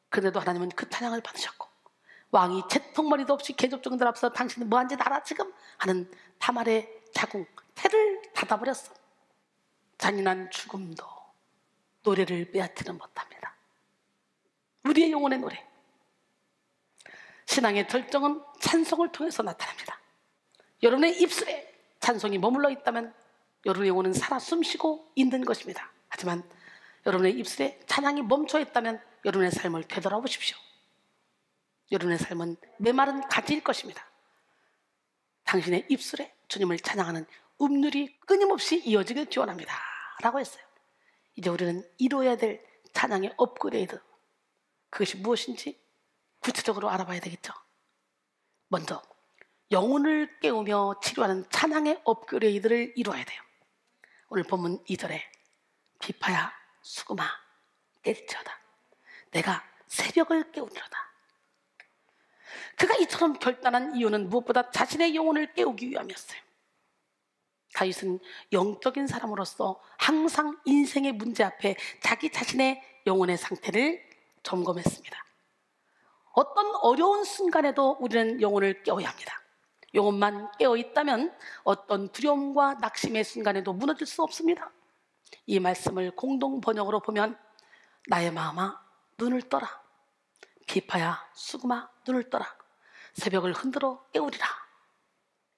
그런데도 하나님은 그 찬양을 받으셨고, 왕이 채통머리도 없이 계집종들 앞서 당신은 뭐한 짓 알아 지금? 하는 타말의 자궁 태를 닫아버렸어. 잔인한 죽음도 노래를 빼앗지는 못합니다. 우리의 영혼의 노래, 신앙의 절정은 찬송을 통해서 나타납니다. 여러분의 입술에 찬송이 머물러 있다면 여러분의 영혼은 살아 숨쉬고 있는 것입니다. 하지만 여러분의 입술에 찬양이 멈춰 있다면 여러분의 삶을 되돌아보십시오. 여러분의 삶은 메마른 가지일 것입니다. 당신의 입술에 주님을 찬양하는 음률이 끊임없이 이어지길 기원합니다 라고 했어요. 이제 우리는 이루어야 될 찬양의 업그레이드, 그것이 무엇인지 구체적으로 알아봐야 되겠죠. 먼저 영혼을 깨우며 치료하는 찬양의 업그레이드를 이루어야 돼요. 오늘 본문 2절에 비파야 수금아 때리쳐다 내가 새벽을 깨우리로다. 그가 이처럼 결단한 이유는 무엇보다 자신의 영혼을 깨우기 위함이었어요. 다윗은 영적인 사람으로서 항상 인생의 문제 앞에 자기 자신의 영혼의 상태를 점검했습니다. 어떤 어려운 순간에도 우리는 영혼을 깨워야 합니다. 영혼만 깨어있다면 어떤 두려움과 낙심의 순간에도 무너질 수 없습니다. 이 말씀을 공동 번역으로 보면 나의 마음아 눈을 떠라, 비파야 수금아 눈을 떠라, 새벽을 흔들어 깨우리라,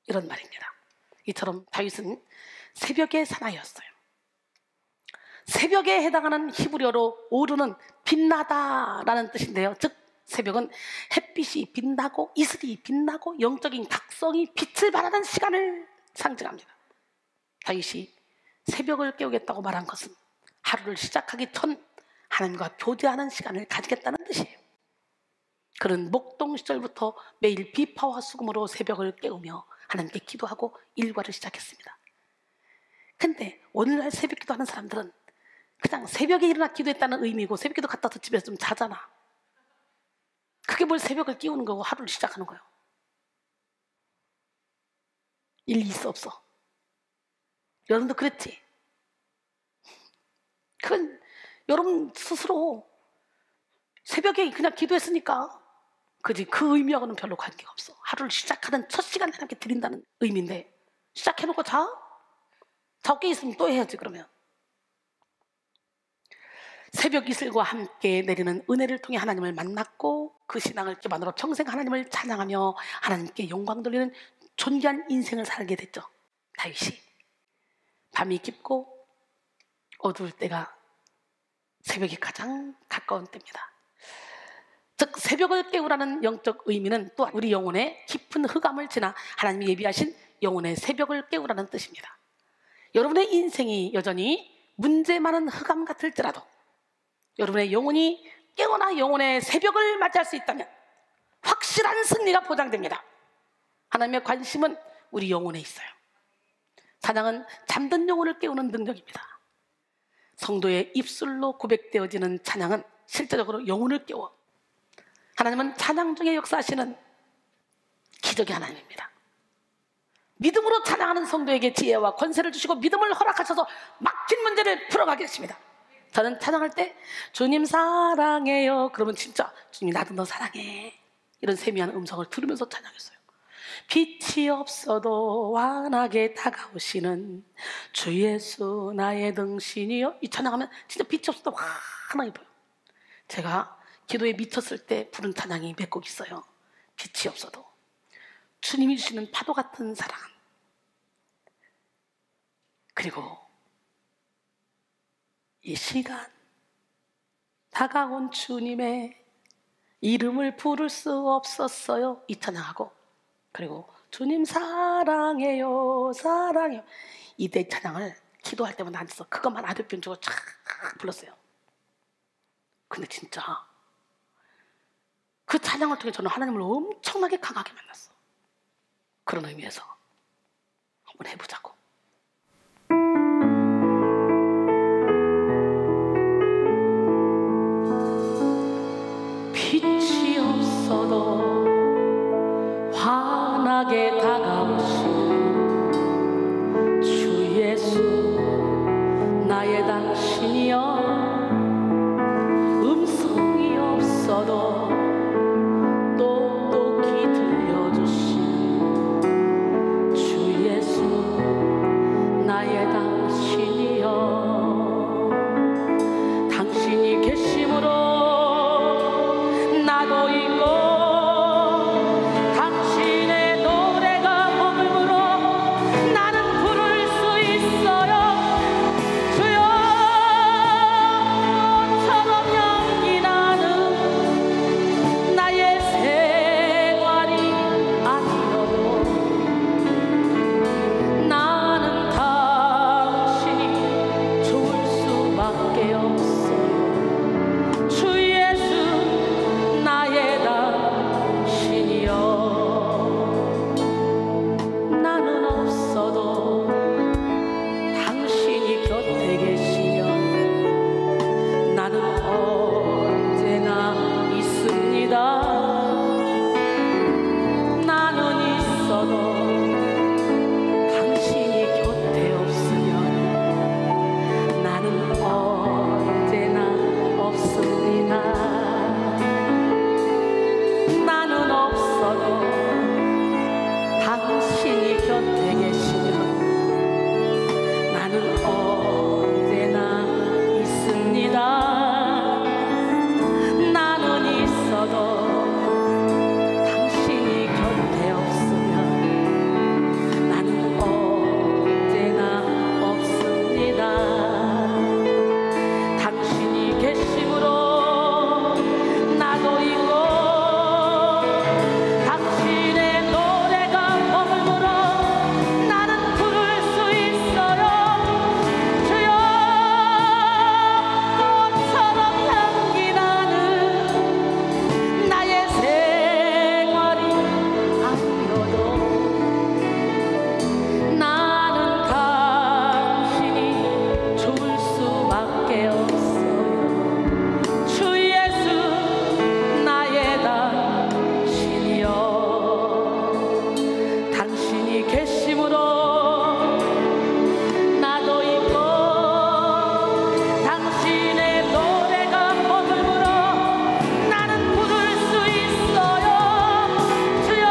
이런 말입니다. 이처럼 다윗은 새벽의 사나이였어요. 새벽에 해당하는 히브리어로 오르는 빛나다라는 뜻인데요. 즉 새벽은 햇빛이 빛나고 이슬이 빛나고 영적인 각성이 빛을 발하는 시간을 상징합니다. 다윗이 새벽을 깨우겠다고 말한 것은 하루를 시작하기 전 하나님과 교제하는 시간을 가지겠다는 뜻이에요. 그는 목동 시절부터 매일 비파와 수금으로 새벽을 깨우며 하나님께 기도하고 일과를 시작했습니다. 근데 오늘날 새벽 기도하는 사람들은 그냥 새벽에 일어나 기도했다는 의미고 새벽 기도 갔다 와서 집에서 좀 자잖아. 그게 뭘 새벽을 깨우는 거고 하루를 시작하는 거예요. 일리 있어 없어? 여러분도 그랬지? 그건 여러분 스스로 새벽에 그냥 기도했으니까 그지, 그 의미하고는 별로 관계가 없어. 하루를 시작하는 첫 시간 하나님께 드린다는 의미인데 시작해놓고 자고 깨 있으면 또 해야지. 그러면 새벽 이슬과 함께 내리는 은혜를 통해 하나님을 만났고 그 신앙을 기반으로 평생 하나님을 찬양하며 하나님께 영광 돌리는 존귀한 인생을 살게 됐죠. 다윗이 밤이 깊고 어두울 때가 새벽이 가장 가까운 때입니다. 즉 새벽을 깨우라는 영적 의미는 또 우리 영혼의 깊은 흑암을 지나 하나님이 예비하신 영혼의 새벽을 깨우라는 뜻입니다. 여러분의 인생이 여전히 문제 많은 흑암 같을지라도 여러분의 영혼이 깨어나 영혼의 새벽을 맞이할 수 있다면 확실한 승리가 보장됩니다. 하나님의 관심은 우리 영혼에 있어요. 찬양은 잠든 영혼을 깨우는 능력입니다. 성도의 입술로 고백되어지는 찬양은 실제적으로 영혼을 깨워 하나님은 찬양 중에 역사하시는 기적의 하나님입니다. 믿음으로 찬양하는 성도에게 지혜와 권세를 주시고 믿음을 허락하셔서 막힌 문제를 풀어가게 하십니다. 저는 찬양할 때 주님 사랑해요 그러면 진짜 주님이 나도 너 사랑해 이런 세미한 음성을 들으면서 찬양했어요. 빛이 없어도 환하게 다가오시는 주 예수 나의 등신이여. 이 찬양하면 진짜 빛이 없어도 환하게 보여요. 제가 기도에 미쳤을 때 부른 찬양이 몇 곡 있어요. 빛이 없어도, 주님이 주시는 파도 같은 사랑, 그리고 이 시간 다가온 주님의 이름을 부를 수 없었어요. 이 찬양하고, 그리고 주님 사랑해요 사랑해요, 이때 찬양을 기도할 때마다 앉아서 그것만 아랫변 주고 쫙 불렀어요. 근데 진짜 그 찬양을 통해 저는 하나님을 엄청나게 강하게 만났어. 그런 의미에서 한번 해보자고. 빛이 없어도 환하게 다가오신 주 예수 나의 당신이여. 음성이 없어도 똑똑히 들려주신 주 예수 나의 당신이여. 당신이 계심으로 나도 있고, 당신의 노래가 머물므로 나는 부를 수 있어요. 주여, 꽃처럼 향기 나는 나의 생활이 아니어도 나는 당신이 좋을 수밖에 없어요. 주 예수 나의 당신이여. 나는 없어도 당신이 곁에 계시면 나는 언제나 있습니다. 나는 있어도 당신이 곁에 없으면 나는 언제나 없습니다. 나는 없어도 당신이 곁에 계시면 나는 언제나 있습니다. 나는 있어도 당신이 곁에 없으면 나는 언제나 없습니다. 당신이 계심으로 나도 있고, 당신의 노래가 머물므로 나는 부를 수 있어요. 주여, 꽃처럼 향기 나는 나의 생활이 아니어도 나는 당신이 좋을 수밖에 없어요. 주 예수 나의 당신이여. 당신이 계심으로 나도 있고, 당신의 노래가 머물므로 나는 부를 수 있어요. 주여,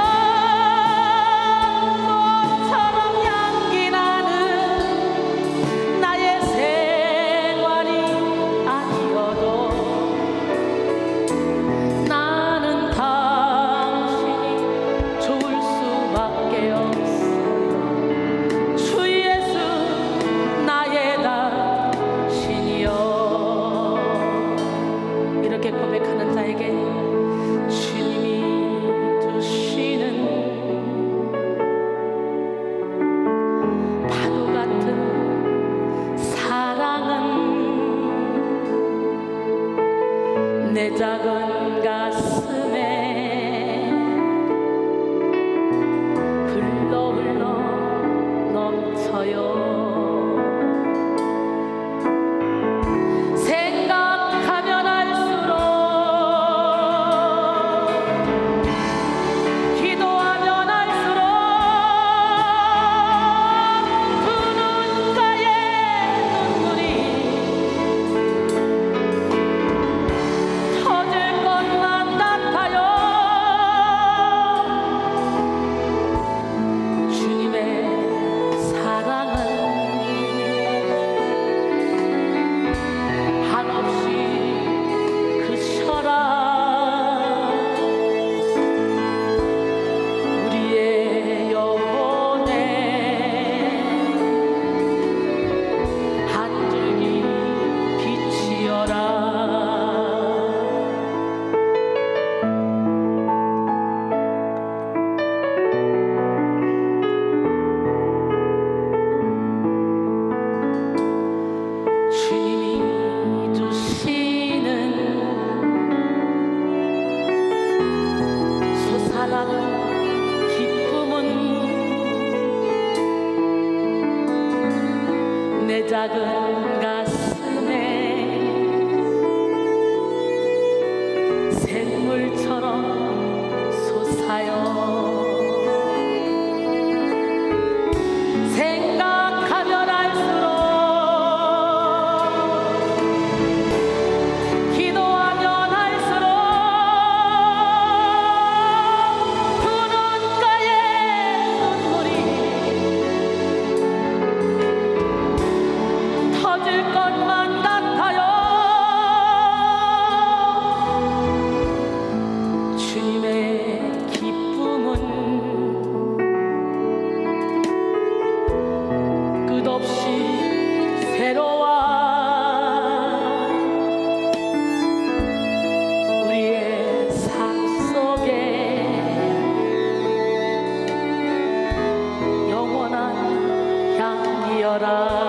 꽃처럼 향기 나는 나의 생활이 아니어도 나는 당신이 좋을 수밖에 없어요. 주 예수 나의 당신이여. 이렇게 고백하는 자에게 주님이 주시는 파도 같은 사랑은 내 작은 가슴에 흘러 넘쳐요. 생각하면 할수록, 기도하면 할수록 두 눈가에 눈물이 터질 것 내 작은 가슴에 샘물처럼 솟아요. 생각하면 할수록, 기도하면 할수록 두 눈가에 눈물이 터질 것만 같아요. 주님의 기쁨은 끝없이 새로워. 우리의 삶 속에 영원한 향기여라.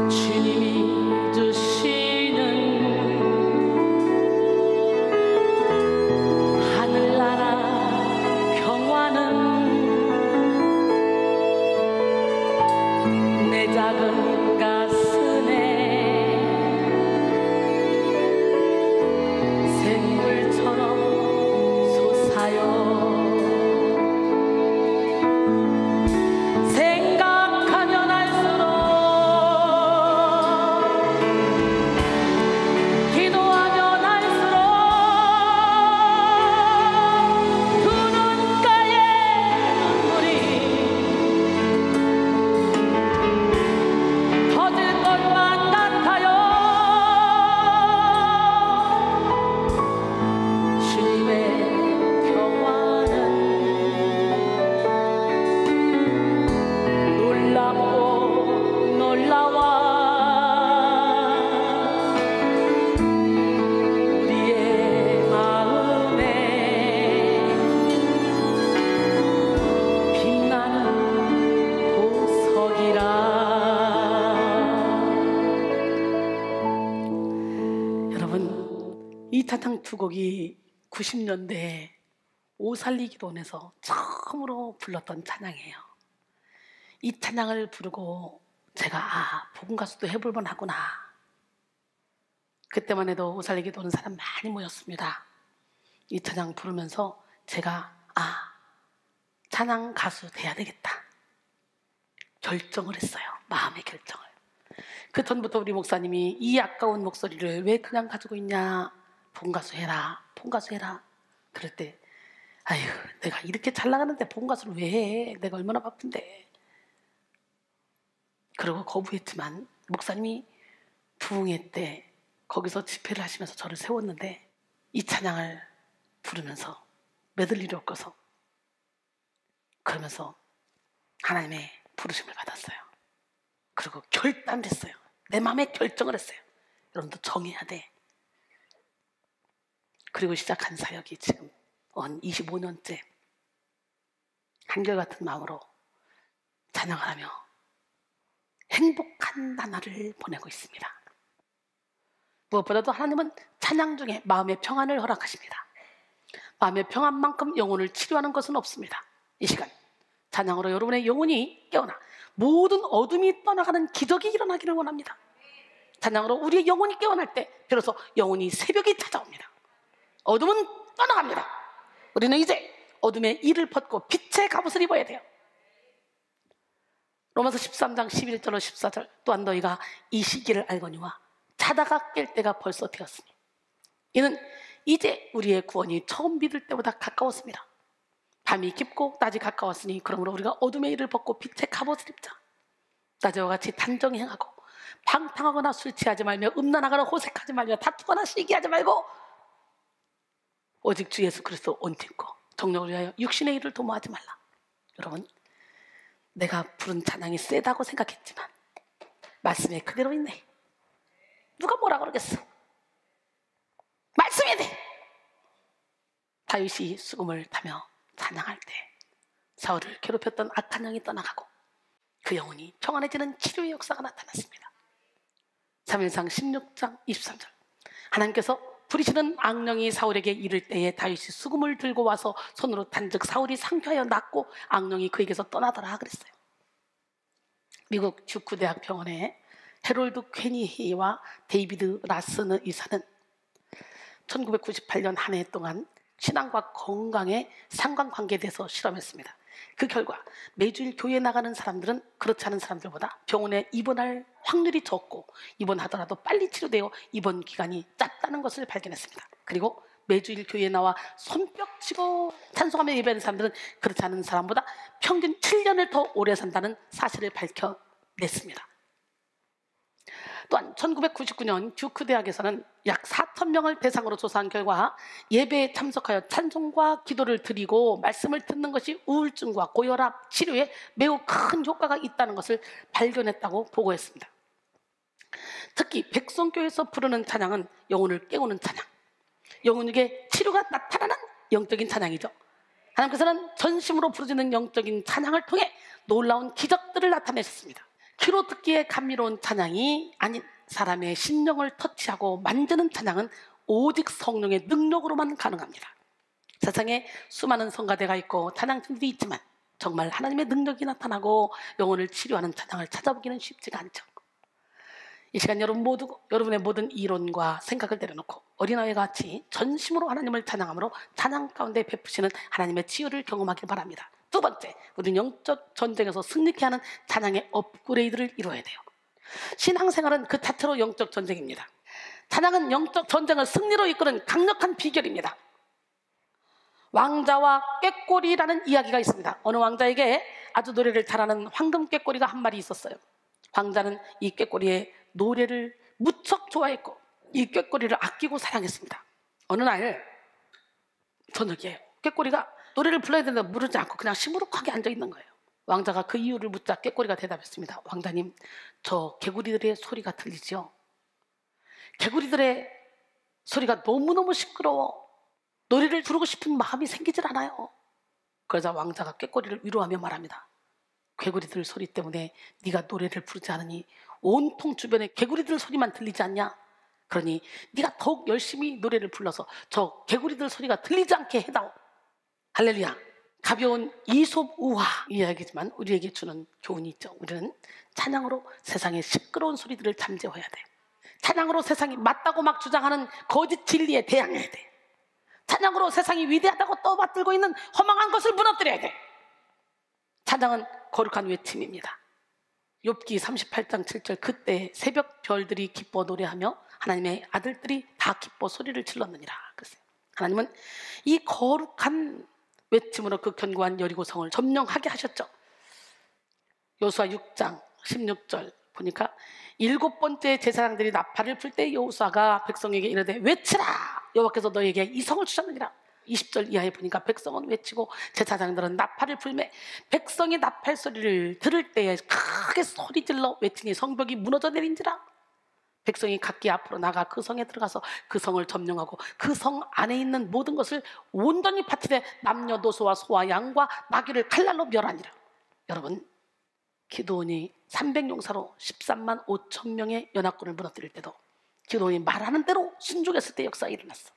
주님이 주시는 하늘나라 평화는 내 작은 가슴에 샘물처럼 솟아요. 생각하면 할수록, 기도하면 할수록 두 눈가에 눈물이 터질 것만 같아요. 주님의 평화는 놀랍고 놀라워. 우리의 마음에 빛나는 보석이라. 여러분, 이 찬양 두 곡이 90년대에 오살리기도원에서 처음으로 불렀던 찬양이에요. 이 찬양을 부르고 제가 복음 가수도 해볼 만하구나. 그때만 해도 오살리기도원 사람 많이 모였습니다. 이 찬양 부르면서 제가 찬양 가수 돼야 되겠다 결정을 했어요. 마음의 결정을. 그 전부터 우리 목사님이 이 아까운 목소리를 왜 그냥 가지고 있냐, 본가수 해라, 본가수 해라. 그럴 때 아유, 내가 이렇게 잘 나가는데 본가수를 왜 해? 내가 얼마나 바쁜데. 그러고 거부했지만 목사님이 부흥회 때 거기서 집회를 하시면서 저를 세웠는데 이 찬양을 부르면서 메들리를 엮어서 그러면서 하나님의 부르심을 받았어요. 그리고 결단했어요. 내 마음에 결정을 했어요. 여러분도 정해야 돼. 그리고 시작한 사역이 지금 25년째 한결같은 마음으로 찬양을 하며 행복한 나날을 보내고 있습니다. 무엇보다도 하나님은 찬양 중에 마음의 평안을 허락하십니다. 마음의 평안만큼 영혼을 치료하는 것은 없습니다. 이 시간 찬양으로 여러분의 영혼이 깨어나 모든 어둠이 떠나가는 기적이 일어나기를 원합니다. 찬양으로 우리의 영혼이 깨어날 때 비로소 영혼이 새벽이 찾아옵니다. 어둠은 떠나갑니다. 우리는 이제 어둠의 일을 벗고 빛의 갑옷을 입어야 돼요. 로마서 13장 11절로 14절 또한 너희가 이 시기를 알거니와 자다가 깰 때가 벌써 되었으니 이는 이제 우리의 구원이 처음 믿을 때보다 가까웠습니다. 밤이 깊고 낮이 가까웠으니 그러므로 우리가 어둠의 일을 벗고 빛의 갑옷을 입자. 낮에와 같이 단정히 행하고 방탕하거나 술 취하지 말며 음란하거나 호색하지 말며 다투거나 시기하지 말고 오직 주 예수 그리스도 온전고 정력을 위하여 육신의 일을 도모하지 말라. 여러분, 내가 부른 찬양이 세다고 생각했지만 말씀에 그대로 있네. 누가 뭐라 그러겠어. 말씀이 돼. 다윗이 수금을 타며 찬양할 때 사울을 괴롭혔던 악한 영이 떠나가고 그 영혼이 평안해지는 치료의 역사가 나타났습니다. 사무엘상 16장 23절 하나님께서 부리시는 악령이 사울에게 이를 때에 다윗이 수금을 들고 와서 손으로 단즉 사울이 상쾌하여 낫고 악령이 그에게서 떠나더라 그랬어요. 미국 듀크 대학 병원의 해롤드 퀘니히와 데이비드 라스는 의사는 1998년 한 해 동안 신앙과 건강의 상관관계에 대해서 실험했습니다. 그 결과 매주일 교회에 나가는 사람들은 그렇지 않은 사람들보다 병원에 입원할 확률이 적고 입원하더라도 빨리 치료되어 입원 기간이 짧다는 것을 발견했습니다. 그리고 매주일 교회에 나와 손뼉 치고 찬송하며 예배하는 사람들은 그렇지 않은 사람보다 평균 7년을 더 오래 산다는 사실을 밝혀냈습니다. 또한 1999년 듀크 대학에서는 약 4,000명을 대상으로 조사한 결과 예배에 참석하여 찬송과 기도를 드리고 말씀을 듣는 것이 우울증과 고혈압 치료에 매우 큰 효과가 있다는 것을 발견했다고 보고했습니다. 특히 백성교회에서 부르는 찬양은 영혼을 깨우는 찬양, 영혼에게 치료가 나타나는 영적인 찬양이죠. 하나님께서는 전심으로 부르짖는 영적인 찬양을 통해 놀라운 기적들을 나타내셨습니다. 귀로 듣기에 감미로운 찬양이 아닌 사람의 심령을 터치하고 만드는 찬양은 오직 성령의 능력으로만 가능합니다. 세상에 수많은 성가대가 있고 찬양팀들이 있지만 정말 하나님의 능력이 나타나고 영혼을 치료하는 찬양을 찾아보기는 쉽지가 않죠. 이 시간 여러분의 모든 이론과 생각을 내려놓고 어린아이와 같이 전심으로 하나님을 찬양함으로 찬양 가운데 베푸시는 하나님의 치유를 경험하길 바랍니다. 두 번째, 우리는 영적 전쟁에서 승리케 하는 찬양의 업그레이드를 이루어야 돼요. 신앙생활은 그 자체로 영적 전쟁입니다. 찬양은 영적 전쟁을 승리로 이끄는 강력한 비결입니다. 왕자와 꾀꼬리라는 이야기가 있습니다. 어느 왕자에게 아주 노래를 잘하는 황금 꾀꼬리가 한 마리 있었어요. 왕자는 이 꾀꼬리의 노래를 무척 좋아했고 이 꾀꼬리를 아끼고 사랑했습니다. 어느 날 저녁이에요. 꾀꼬리가 노래를 불러야 되는데 부르지 않고 그냥 시무룩하게 앉아있는 거예요. 왕자가 그 이유를 묻자 꾀꼬리가 대답했습니다. 왕자님, 저 개구리들의 소리가 들리죠? 개구리들의 소리가 너무너무 시끄러워 노래를 부르고 싶은 마음이 생기질 않아요. 그러자 왕자가 꾀꼬리를 위로하며 말합니다. 개구리들 소리 때문에 네가 노래를 부르지 않으니 온통 주변에 개구리들 소리만 들리지 않냐? 그러니 네가 더욱 열심히 노래를 불러서 저 개구리들 소리가 들리지 않게 해다오. 할렐루야. 가벼운 이솝 우화 이야기지만 우리에게 주는 교훈이 있죠. 우리는 찬양으로 세상의 시끄러운 소리들을 잠재워야 돼. 찬양으로 세상이 맞다고 막 주장하는 거짓 진리에 대항해야 돼. 찬양으로 세상이 위대하다고 떠받들고 있는 허망한 것을 무너뜨려야 돼. 찬양은 거룩한 외침입니다. 욥기 38장 7절 그때 새벽 별들이 기뻐 노래하며 하나님의 아들들이 다 기뻐 소리를 질렀느니라. 그랬어요. 하나님은 이 거룩한 외침으로 그 견고한 여리고성을 점령하게 하셨죠. 여호수아 6장 16절 보니까 7번째 제사장들이 나팔을 불 때 여호수아가 백성에게 이르되 외치라 여호와께서 너에게 이 성을 주셨느니라. 20절 이하에 보니까 백성은 외치고 제사장들은 나팔을 불매 백성이 나팔 소리를 들을 때에 크게 소리질러 외치니 성벽이 무너져 내린지라. 백성이 각기 앞으로 나가 그 성에 들어가서 그 성을 점령하고 그 성 안에 있는 모든 것을 온전히 파티되 남녀노소와 소와 양과 나귀를 칼날로 멸하니라. 여러분, 기드온이 300용사로 13만 5천 명의 연합군을 무너뜨릴 때도 기드온이 말하는 대로 순종했을 때 역사가 일어났어.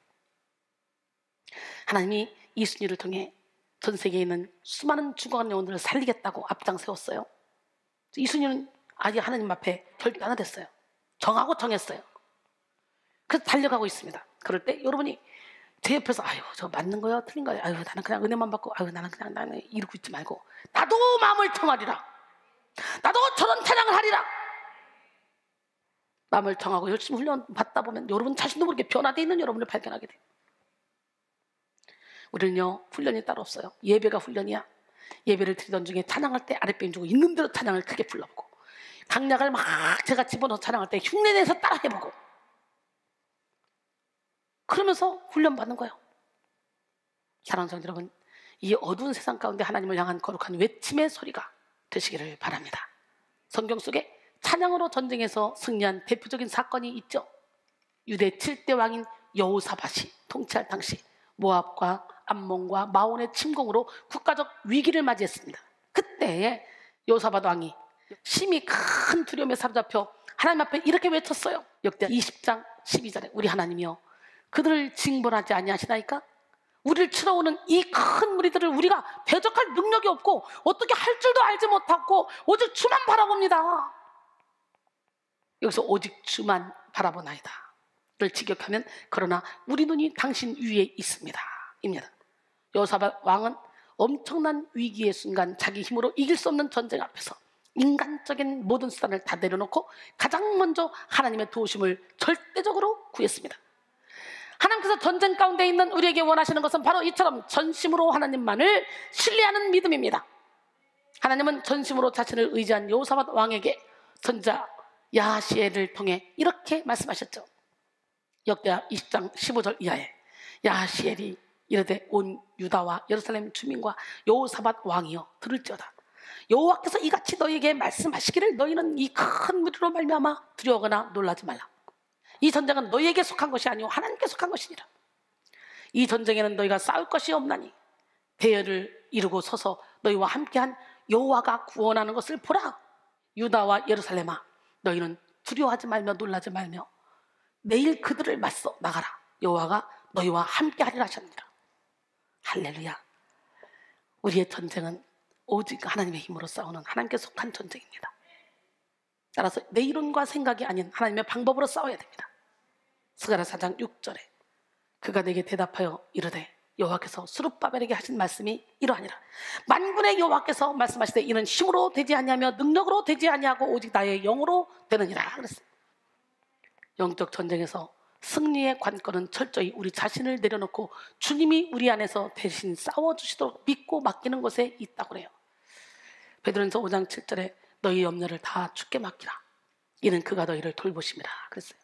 하나님이 이순이를 통해 전 세계에 있는 수많은 죽어가는 영혼들을 살리겠다고 앞장세웠어요. 이순이는 아직 하나님 앞에 결단을 했어요. 정하고 정했어요. 그래서 달려가고 있습니다. 그럴 때 여러분이 제 옆에서 아유 저 맞는 거야 틀린 거야 아유 나는 그냥 은혜만 받고 아유 나는 이러고 있지 말고 나도 마음을 청하리라. 나도 저런 찬양을 하리라. 마음을 청하고 열심히 훈련 받다 보면 여러분 자신도 모르게 변화되어 있는 여러분을 발견하게 돼요. 우리는요 훈련이 따로 없어요. 예배가 훈련이야. 예배를 드리던 중에 찬양할 때 아랫배 주고 있는 대로 찬양을 크게 불러보고 강약을 막 제가 집어넣어 찬양할 때 흉내내서 따라 해보고 그러면서 훈련받는 거예요. 사랑하는 성도 여러분, 이 어두운 세상 가운데 하나님을 향한 거룩한 외침의 소리가 되시기를 바랍니다. 성경 속에 찬양으로 전쟁에서 승리한 대표적인 사건이 있죠. 유대 7대 왕인 여호사밧이 통치할 당시 모압과 암몬과 마온의 침공으로 국가적 위기를 맞이했습니다. 그때 여호사밧 왕이 심히 큰 두려움에 사로잡혀 하나님 앞에 이렇게 외쳤어요. 역대 20장 12절에 우리 하나님이여 그들을 징벌하지 아니하시나이까? 우리를 치러오는 이 큰 무리들을 우리가 대적할 능력이 없고 어떻게 할 줄도 알지 못하고 오직 주만 바라봅니다. 여기서 오직 주만 바라보나이다 를 직역하면 그러나 우리 눈이 당신 위에 있습니다 입니다. 여호사밧 왕은 엄청난 위기의 순간 자기 힘으로 이길 수 없는 전쟁 앞에서 인간적인 모든 수단을 다 내려놓고 가장 먼저 하나님의 도우심을 절대적으로 구했습니다. 하나님께서 전쟁 가운데 있는 우리에게 원하시는 것은 바로 이처럼 전심으로 하나님만을 신뢰하는 믿음입니다. 하나님은 전심으로 자신을 의지한 여호사밧 왕에게 선지자 야하시엘을 통해 이렇게 말씀하셨죠. 역대하 20장 15절 이하에 야하시엘이 이르되 온 유다와 예루살렘 주민과 여호사밧 왕이여 들을지어다. 여호와께서 이같이 너희에게 말씀하시기를 너희는 이 큰 무리로 말미암아 두려워하거나 놀라지 말라. 이 전쟁은 너희에게 속한 것이 아니오 하나님께 속한 것이니라. 이 전쟁에는 너희가 싸울 것이 없나니 대열을 이루고 서서 너희와 함께한 여호와가 구원하는 것을 보라. 유다와 예루살렘아 너희는 두려워하지 말며 놀라지 말며 내일 그들을 맞서 나가라. 여호와가 너희와 함께하리라 하셨느니라. 할렐루야. 우리의 전쟁은 오직 하나님의 힘으로 싸우는 하나님께 속한 전쟁입니다. 따라서 내 이론과 생각이 아닌 하나님의 방법으로 싸워야 됩니다. 스가랴 4장 6절에 그가 내게 대답하여 이르되 여호와께서 스룹바벨에게 하신 말씀이 이러하니라. 만군의 여호와께서 말씀하시되 이는 힘으로 되지 아니하며 능력으로 되지 아니하고 오직 나의 영으로 되느니라 그랬어요. 영적 전쟁에서 승리의 관건은 철저히 우리 자신을 내려놓고 주님이 우리 안에서 대신 싸워주시도록 믿고 맡기는 것에 있다고 그래요. 베드로전서 5장 7절에 너희 염려를 다 주께 맡기라. 이는 그가 너희를 돌보심이라 그랬어요.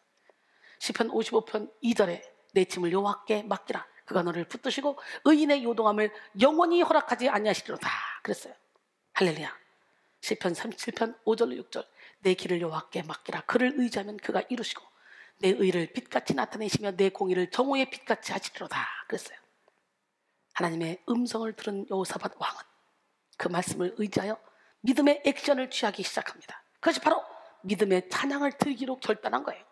시편 55편 2절에 내 짐을 여호와께 맡기라. 그가 너를 붙드시고 의인의 요동함을 영원히 허락하지 아니하시리로다 그랬어요. 할렐루야. 시편 37편 5절 6절 내 길을 여호와께 맡기라. 그를 의지하면 그가 이루시고 내 의를 빛같이 나타내시며 내 공의를 정오의 빛같이 하시리로다 그랬어요. 하나님의 음성을 들은 여호사밧 왕은 그 말씀을 의지하여 믿음의 액션을 취하기 시작합니다. 그것이 바로 믿음의 찬양을 드리기로 결단한 거예요.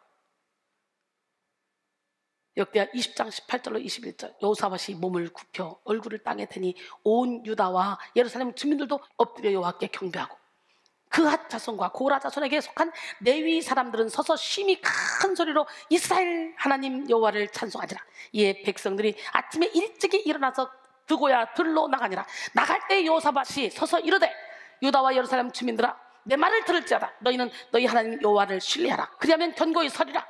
역대하 20장 18절로 21절 여호사밧이 몸을 굽혀 얼굴을 땅에 대니 온 유다와 예루살렘 주민들도 엎드려 여호와께 경배하고 그핫 자손과 고라 자손에게 속한 레위 사람들은 서서 심히 큰 소리로 이스라엘 하나님 여호와를 찬송하니라. 이에 백성들이 아침에 일찍이 일어나서 드고야 들로 나가니라. 나갈 때 여호사밧이 서서 이르되 유다와 예루살렘 주민들아 내 말을 들을지어다. 너희는 너희 하나님 여호와를 신뢰하라. 그리하면 견고히 서리라.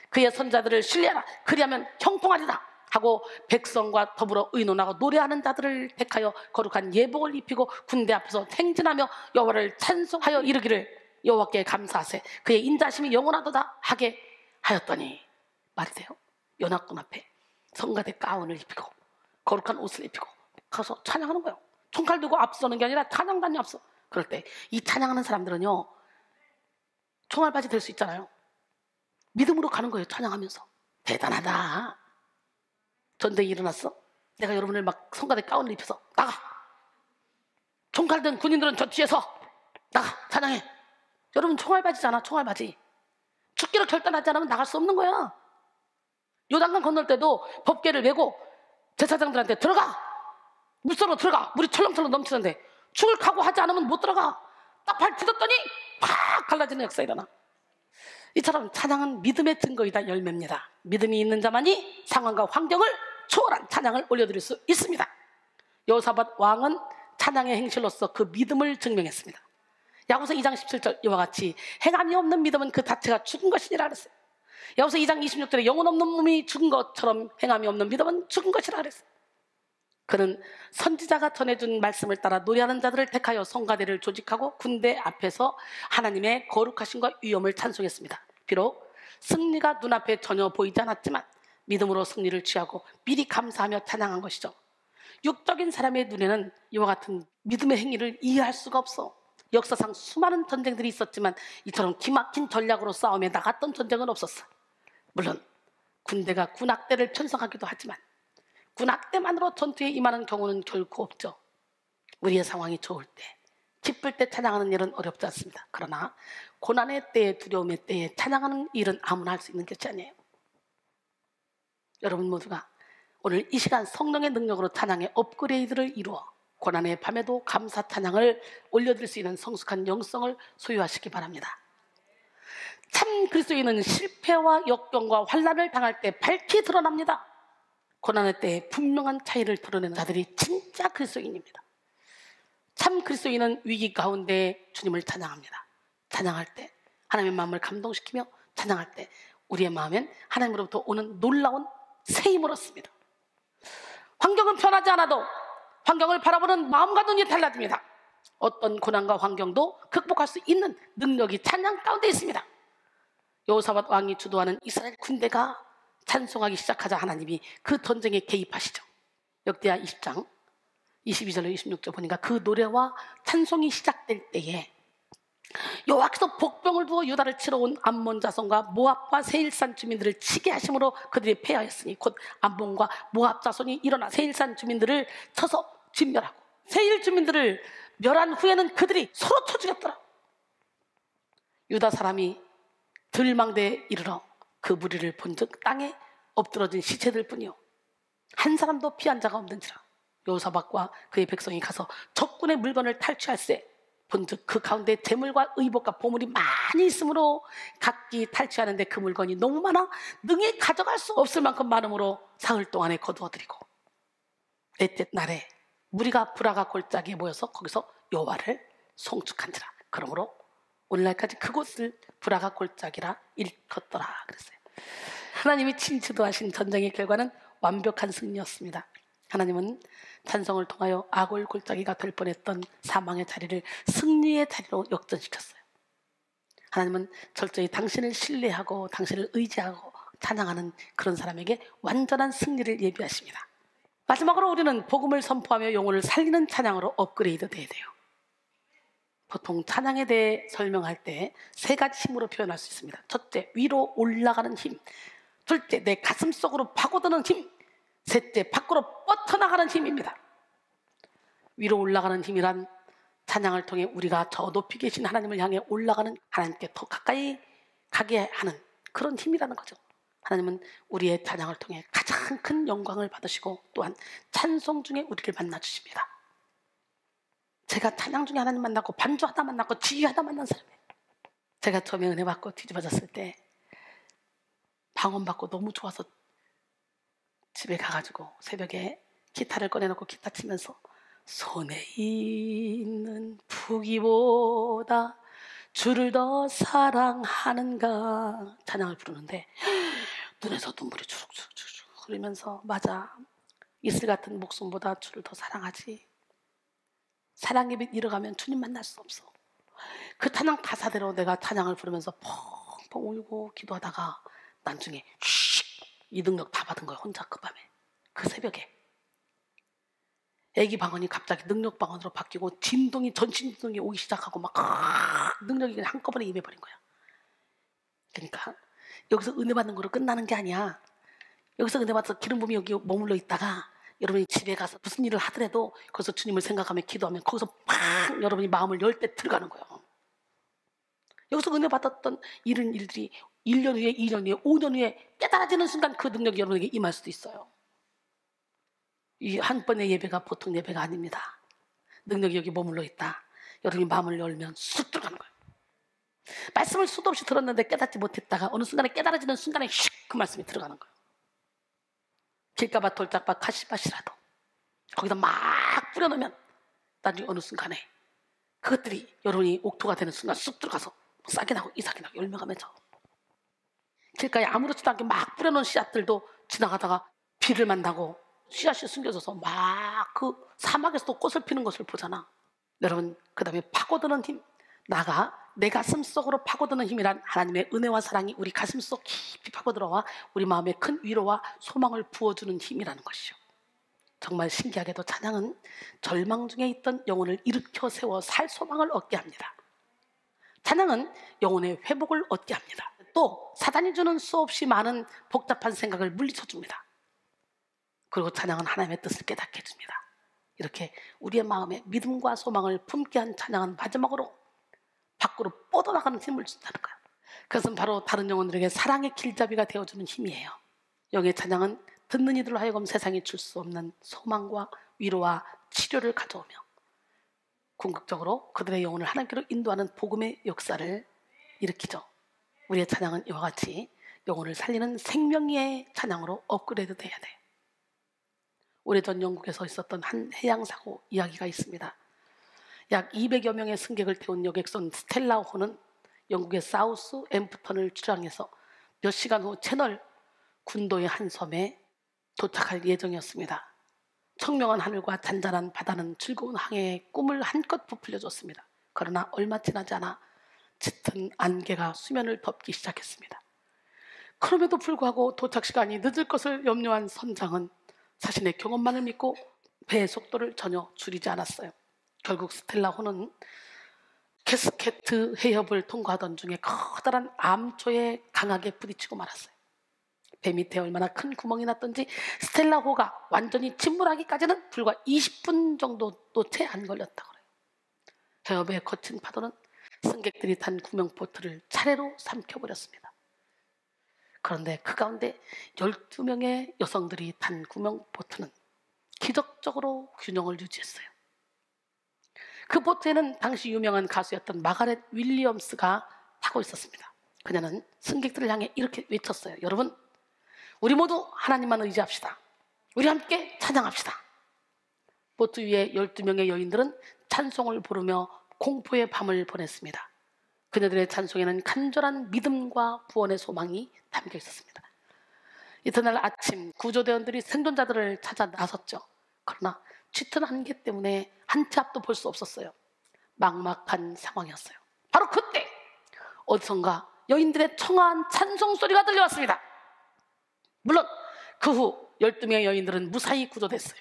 그의 선자들을 신뢰하라. 그리하면 형통하리라 하고 백성과 더불어 의논하고 노래하는 자들을 택하여 거룩한 예복을 입히고 군대 앞에서 행진하며 여호와를 찬송하여 이르기를 여호와께 감사하세 그의 인자심이 영원하도다 하게 하였더니 말이 돼요. 연합군 앞에 성가대 가운을 입히고 거룩한 옷을 입히고 가서 찬양하는 거예요. 총칼 들고 앞서는 게 아니라 찬양단이 앞서. 그럴 때 이 찬양하는 사람들은요 총알바지 될 수 있잖아요. 믿음으로 가는 거예요. 찬양하면서. 대단하다. 전쟁이 일어났어? 내가 여러분을 막 성가대 가운을 입혀서 나가. 총칼 든 군인들은 저 뒤에서 나가 찬양해. 여러분 총알바지잖아. 총알바지. 죽기로 결단하지 않으면 나갈 수 없는 거야. 요단강 건널 때도 법궤를 메고 제사장들한테 들어가. 물속으로 들어가. 물이 철렁철렁 넘치는데 죽을 각오하지 않으면 못 들어가. 딱 발 디뎠더니 팍 갈라지는 역사가 일어나. 이처럼 찬양은 믿음의 증거이다 열매입니다. 믿음이 있는 자만이 상황과 환경을 초월한 찬양을 올려드릴 수 있습니다. 여호사밧 왕은 찬양의 행실로서 그 믿음을 증명했습니다. 야고보서 2장 17절 이와 같이 행함이 없는 믿음은 그 자체가 죽은 것이니라 그랬어요. 야고보서 2장 26절에 영혼 없는 몸이 죽은 것처럼 행함이 없는 믿음은 죽은 것이라 그랬어요. 그는 선지자가 전해준 말씀을 따라 노래하는 자들을 택하여 성가대를 조직하고 군대 앞에서 하나님의 거룩하심과 위엄을 찬송했습니다. 비록 승리가 눈앞에 전혀 보이지 않았지만 믿음으로 승리를 취하고 미리 감사하며 찬양한 것이죠. 육적인 사람의 눈에는 이와 같은 믿음의 행위를 이해할 수가 없어. 역사상 수많은 전쟁들이 있었지만 이처럼 기막힌 전략으로 싸움에 나갔던 전쟁은 없었어. 물론 군대가 군악대를 편성하기도 하지만 군악대만으로 전투에 임하는 경우는 결코 없죠. 우리의 상황이 좋을 때, 기쁠 때 찬양하는 일은 어렵지 않습니다. 그러나 고난의 때에, 두려움의 때에 찬양하는 일은 아무나 할 수 있는 것이 아니에요. 여러분 모두가 오늘 이 시간 성령의 능력으로 찬양의 업그레이드를 이루어 고난의 밤에도 감사 찬양을 올려드릴 수 있는 성숙한 영성을 소유하시기 바랍니다. 참 그리스도인은 실패와 역경과 환난을 당할 때 밝히 드러납니다. 고난의 때에 분명한 차이를 드러내는 자들이 진짜 그리스도인입니다. 참 그리스도인은 위기 가운데 주님을 찬양합니다. 찬양할 때 하나님의 마음을 감동시키며 찬양할 때 우리의 마음엔 하나님으로부터 오는 놀라운 새 힘을 얻습니다. 환경은 변하지 않아도 환경을 바라보는 마음과 눈이 달라집니다. 어떤 고난과 환경도 극복할 수 있는 능력이 찬양 가운데 있습니다. 여호사밧 왕이 주도하는 이스라엘 군대가 찬송하기 시작하자 하나님이 그 전쟁에 개입하시죠. 역대하 20장 22절로 26절 보니까 그 노래와 찬송이 시작될 때에 여호와께서 복병을 두어 유다를 치러 온 암몬 자손과 모압과 세일산 주민들을 치게 하심으로 그들이 패하였으니 곧 암몬과 모압 자손이 일어나 세일산 주민들을 쳐서 진멸하고 세일 주민들을 멸한 후에는 그들이 서로 쳐 죽였더라. 유다 사람이 들망대에 이르러 그 무리를 본즉 땅에 엎드러진 시체들 뿐이요 한 사람도 피한 자가 없는지라. 여호사밧과 그의 백성이 가서 적군의 물건을 탈취할세 본즉 그 가운데 재물과 의복과 보물이 많이 있으므로 각기 탈취하는데 그 물건이 너무 많아 능히 가져갈 수 없을 만큼 많으므로 사흘 동안에 거두어들이고 넷째 날에 무리가 브라가 골짜기에 모여서 거기서 여호와를 송축한지라. 그러므로 오늘날까지 그곳을 브라가 골짜기라 일컫더라 그랬어요. 하나님이 친주도하신 전쟁의 결과는 완벽한 승리였습니다. 하나님은 찬송을 통하여 아골 골짜기가 될 뻔했던 사망의 자리를 승리의 자리로 역전시켰어요. 하나님은 철저히 당신을 신뢰하고 당신을 의지하고 찬양하는 그런 사람에게 완전한 승리를 예비하십니다. 마지막으로 우리는 복음을 선포하며 영혼을 살리는 찬양으로 업그레이드 돼야 돼요. 보통 찬양에 대해 설명할 때 세 가지 힘으로 표현할 수 있습니다. 첫째, 위로 올라가는 힘. 둘째, 내 가슴 속으로 파고드는 힘. 셋째, 밖으로 뻗어나가는 힘입니다. 위로 올라가는 힘이란 찬양을 통해 우리가 저 높이 계신 하나님을 향해 올라가는, 하나님께 더 가까이 가게 하는 그런 힘이라는 거죠. 하나님은 우리의 찬양을 통해 가장 큰 영광을 받으시고 또한 찬송 중에 우리를 만나주십니다. 제가 찬양 중에 하나님 만났고 반주하다 만났고 지휘하다 만난 사람이에요. 제가 처음에 은혜 받고 뒤집어졌을 때 방언 받고 너무 좋아서 집에 가가지고 새벽에 기타를 꺼내놓고 기타 치면서 손에 있는 부기보다 주를 더 사랑하는가 찬양을 부르는데 눈에서 눈물이 주룩주룩 흐르면서 맞아, 이슬 같은 목숨보다 주를 더 사랑하지. 사랑의 빛 잃어가면 주님 만날 수 없어. 그 찬양 가사대로 내가 찬양을 부르면서 펑펑 울고 기도하다가 나중에 이 능력 다 받은 거예요. 혼자 그 밤에 그 새벽에 애기 방언이 갑자기 능력 방언으로 바뀌고 진동이 전신 진동이 오기 시작하고 막 능력이 그냥 한꺼번에 임해버린 거야. 그러니까 여기서 은혜 받는 거로 끝나는 게 아니야. 여기서 은혜 받아서 기름 부음이 여기 머물러 있다가 여러분이 집에 가서 무슨 일을 하더라도 거기서 주님을 생각하며 기도하면 거기서 팍 여러분이 마음을 열 때 들어가는 거예요. 여기서 은혜 받았던 이런 일들이 1년 후에 2년 후에 5년 후에 깨달아지는 순간 그 능력이 여러분에게 임할 수도 있어요. 이 한 번의 예배가 보통 예배가 아닙니다. 능력이 여기 머물러 있다. 여러분이 마음을 열면 쑥 들어가는 거예요. 말씀을 수도 없이 들었는데 깨닫지 못했다가 어느 순간에 깨달아지는 순간에 휙 그 말씀이 들어가는 거예요. 길가밭 돌짝밭 가시밭이라도 거기다 막 뿌려놓으면 나중에 어느 순간에 그것들이 여러분이 옥토가 되는 순간 쑥 들어가서 싹이 나고 이삭이 나고 열매가 맺어. 길가에 아무렇지도 않게 막 뿌려놓은 씨앗들도 지나가다가 비를 만나고 씨앗이 숨겨져서 막 그 사막에서도 꽃을 피는 것을 보잖아. 여러분, 그 다음에 파고드는 힘, 내 가슴 속으로 파고드는 힘이란 하나님의 은혜와 사랑이 우리 가슴 속 깊이 파고들어와 우리 마음에 큰 위로와 소망을 부어주는 힘이라는 것이죠. 정말 신기하게도 찬양은 절망 중에 있던 영혼을 일으켜 세워 살 소망을 얻게 합니다. 찬양은 영혼의 회복을 얻게 합니다. 또 사단이 주는 수없이 많은 복잡한 생각을 물리쳐 줍니다. 그리고 찬양은 하나님의 뜻을 깨닫게 해줍니다. 이렇게 우리의 마음에 믿음과 소망을 품게 한 찬양은 마지막으로 밖으로 뻗어나가는 힘을 준다는 거예요. 그것은 바로 다른 영혼들에게 사랑의 길잡이가 되어주는 힘이에요. 영의 찬양은 듣는 이들로 하여금 세상이 줄 수 없는 소망과 위로와 치료를 가져오며 궁극적으로 그들의 영혼을 하나님께로 인도하는 복음의 역사를 일으키죠. 우리의 찬양은 이와 같이 영혼을 살리는 생명의 찬양으로 업그레이드 돼야 돼. 오래전 영국에서 있었던 한 해양사고 이야기가 있습니다. 약 200여 명의 승객을 태운 여객선 스텔라호는 영국의 사우스 앰프턴을 출항해서 몇 시간 후 채널 군도의 한 섬에 도착할 예정이었습니다. 청명한 하늘과 잔잔한 바다는 즐거운 항해의 꿈을 한껏 부풀려줬습니다. 그러나 얼마 지나지 않아 짙은 안개가 수면을 덮기 시작했습니다. 그럼에도 불구하고 도착 시간이 늦을 것을 염려한 선장은 자신의 경험만을 믿고 배의 속도를 전혀 줄이지 않았어요. 결국 스텔라호는 캐스케트 해협을 통과하던 중에 커다란 암초에 강하게 부딪히고 말았어요. 배 밑에 얼마나 큰 구멍이 났던지 스텔라호가 완전히 침몰하기까지는 불과 20분 정도도 채 안 걸렸다고 그래요. 해협의 거친 파도는 승객들이 탄 구명보트를 차례로 삼켜버렸습니다. 그런데 그 가운데 12명의 여성들이 탄 구명보트는 기적적으로 균형을 유지했어요. 그 보트에는 당시 유명한 가수였던 마가렛 윌리엄스가 타고 있었습니다. 그녀는 승객들을 향해 이렇게 외쳤어요. 여러분, 우리 모두 하나님만 의지합시다. 우리 함께 찬양합시다. 보트 위에 12명의 여인들은 찬송을 부르며 공포의 밤을 보냈습니다. 그녀들의 찬송에는 간절한 믿음과 구원의 소망이 담겨 있었습니다. 이튿날 아침 구조대원들이 생존자들을 찾아 나섰죠. 그러나 짙은 안개 때문에 한 치 앞도 볼 수 없었어요. 막막한 상황이었어요. 바로 그때 어디선가 여인들의 청아한 찬송 소리가 들려왔습니다. 물론 그 후 12명의 여인들은 무사히 구조됐어요.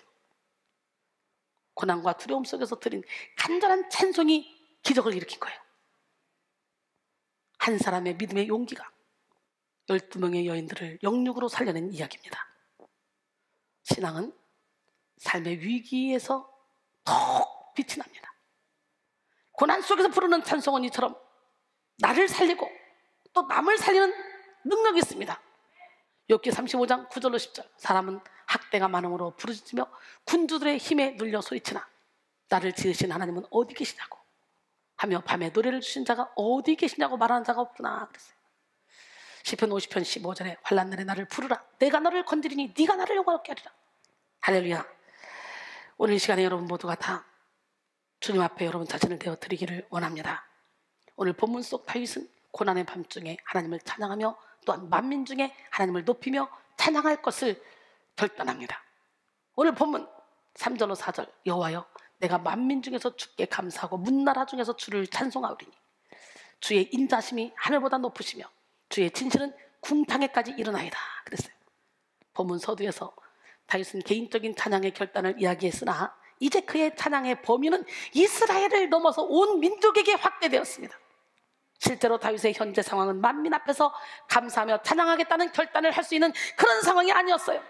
고난과 두려움 속에서 드린 간절한 찬송이 기적을 일으킨 거예요. 한 사람의 믿음의 용기가 12명의 여인들을 영육으로 살려낸 이야기입니다. 신앙은 삶의 위기에서 더욱 빛이 납니다. 고난 속에서 부르는 찬송은 이처럼 나를 살리고 또 남을 살리는 능력이 있습니다. 욥기 35장 9절로 10절. 사람은 학대가 많음으로 부르짖으며 군주들의 힘에 눌려 소리치나 나를 지으신 하나님은 어디 계시냐고 하며 밤에 노래를 주신 자가 어디 계시냐고 말하는 자가 없구나 그랬어요. 시편 50편 15절에 환난 날에 나를 부르라. 내가 너를 건드리니 네가 나를 영화롭게 하리라. 할렐루야. 오늘 이 시간에 여러분 모두가 다 주님 앞에 여러분 자신을 되어 드리기를 원합니다. 오늘 본문 속 다윗은 고난의 밤중에 하나님을 찬양하며 또한 만민 중에 하나님을 높이며 찬양할 것을 결단합니다. 오늘 본문 3절로 4절. 여호와여 내가 만민 중에서 주께 감사하고 문나라 중에서 주를 찬송하오리니 주의 인자심이 하늘보다 높으시며 주의 진실은 궁탕에까지 이르나이다 그랬어요. 본문 서두에서 다윗은 개인적인 찬양의 결단을 이야기했으나 이제 그의 찬양의 범위는 이스라엘을 넘어서 온 민족에게 확대되었습니다. 실제로 다윗의 현재 상황은 만민 앞에서 감사하며 찬양하겠다는 결단을 할 수 있는 그런 상황이 아니었어요.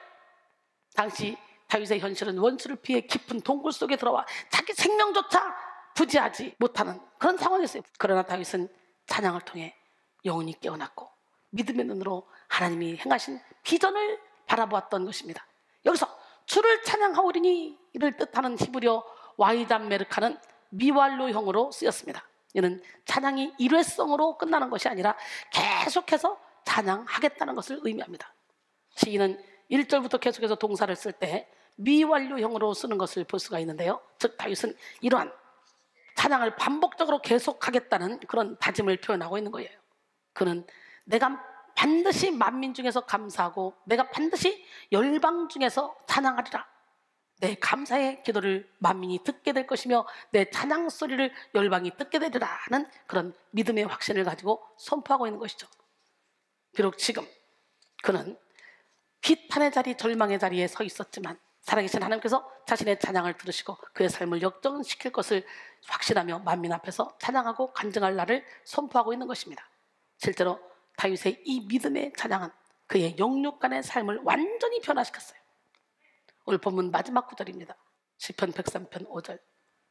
당시 다윗의 현실은 원수를 피해 깊은 동굴 속에 들어와 자기 생명조차 부지하지 못하는 그런 상황이었어요. 그러나 다윗은 찬양을 통해 영혼이 깨어났고 믿음의 눈으로 하나님이 행하신 비전을 바라보았던 것입니다. 여기서 주를 찬양하오리니를 뜻하는 히브리어 와이담메르카는 미완료형으로 쓰였습니다. 이는 찬양이 일회성으로 끝나는 것이 아니라 계속해서 찬양하겠다는 것을 의미합니다. 시인은 1절부터 계속해서 동사를 쓸 때 미완료형으로 쓰는 것을 볼 수가 있는데요. 즉 다윗은 이러한 찬양을 반복적으로 계속하겠다는 그런 다짐을 표현하고 있는 거예요. 그는 내가 반드시 만민 중에서 감사하고 내가 반드시 열방 중에서 찬양하리라. 내 감사의 기도를 만민이 듣게 될 것이며 내 찬양 소리를 열방이 듣게 되리라는 그런 믿음의 확신을 가지고 선포하고 있는 것이죠. 비록 지금 그는 비탄의 자리, 절망의 자리에 서 있었지만 살아계신 하나님께서 자신의 찬양을 들으시고 그의 삶을 역전시킬 것을 확신하며 만민 앞에서 찬양하고 간증할 날을 선포하고 있는 것입니다. 실제로 다윗의 이 믿음의 찬양은 그의 영육간의 삶을 완전히 변화시켰어요. 오늘 본문 마지막 구절입니다. 시편 103편 5절.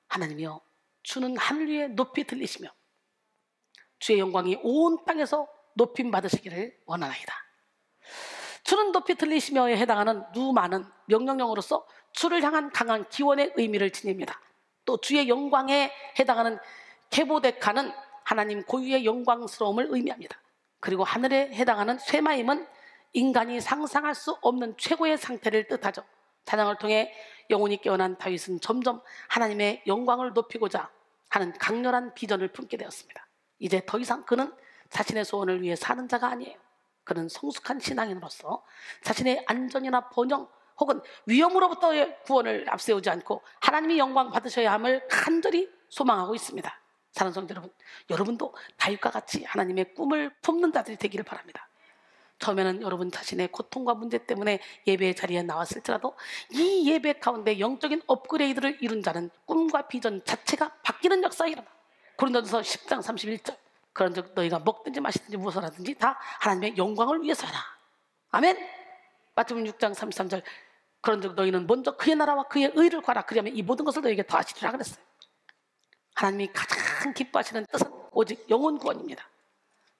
하나님이여 주는 하늘 위에 높이 들리시며 주의 영광이 온 땅에서 높임 받으시기를 원하나이다. 주는 높이 들리시며에 해당하는 누마는 명령형으로서 주를 향한 강한 기원의 의미를 지닙니다. 또 주의 영광에 해당하는 케보데카는 하나님 고유의 영광스러움을 의미합니다. 그리고 하늘에 해당하는 쇠마임은 인간이 상상할 수 없는 최고의 상태를 뜻하죠. 찬양을 통해 영혼이 깨어난 다윗은 점점 하나님의 영광을 높이고자 하는 강렬한 비전을 품게 되었습니다. 이제 더 이상 그는 자신의 소원을 위해 사는 자가 아니에요. 그는 성숙한 신앙인으로서 자신의 안전이나 번영 혹은 위험으로부터의 구원을 앞세우지 않고 하나님이 영광 받으셔야 함을 간절히 소망하고 있습니다. 사랑하는 성도 여러분, 여러분도 다윗과 같이 하나님의 꿈을 품는 자들이 되기를 바랍니다. 처음에는 여러분 자신의 고통과 문제 때문에 예배의 자리에 나왔을지라도 이 예배 가운데 영적인 업그레이드를 이룬 자는 꿈과 비전 자체가 바뀌는 역사가 일어나. 고린도전서 10장 31절, 그런즉 너희가 먹든지 마시든지 무엇을 하든지 다 하나님의 영광을 위해서 하라. 아멘. 마태복음 6장 33절, 그런즉 너희는 먼저 그의 나라와 그의 의를 구하라. 그러면 이 모든 것을 너희에게 더하시리라 그랬어요. 하나님이 가장 기뻐하시는 뜻은 오직 영혼 구원입니다.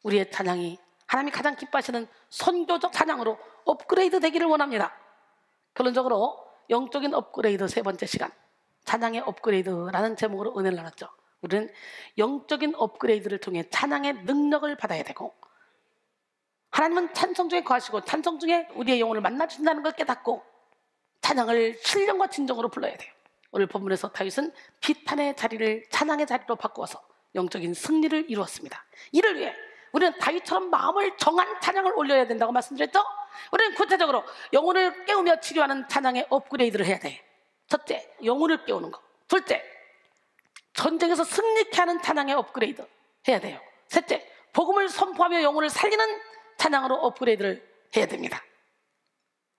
우리의 찬양이 하나님이 가장 기뻐하시는 선교적 찬양으로 업그레이드 되기를 원합니다. 결론적으로 영적인 업그레이드 세 번째 시간, 찬양의 업그레이드라는 제목으로 은혜를 나눴죠. 우리는 영적인 업그레이드를 통해 찬양의 능력을 받아야 되고, 하나님은 찬송 중에 거하시고 찬송 중에 우리의 영혼을 만나주신다는 걸 깨닫고 찬양을 신령과 진정으로 불러야 돼요. 오늘 본문에서 다윗은 비탄의 자리를 찬양의 자리로 바꾸어서 영적인 승리를 이루었습니다. 이를 위해 우리는 다윗처럼 마음을 정한 찬양을 올려야 된다고 말씀드렸죠? 우리는 구체적으로 영혼을 깨우며 치료하는 찬양의 업그레이드를 해야 돼. 첫째, 영혼을 깨우는 거. 둘째, 전쟁에서 승리케 하는 찬양의 업그레이드 해야 돼요. 셋째, 복음을 선포하며 영혼을 살리는 찬양으로 업그레이드를 해야 됩니다.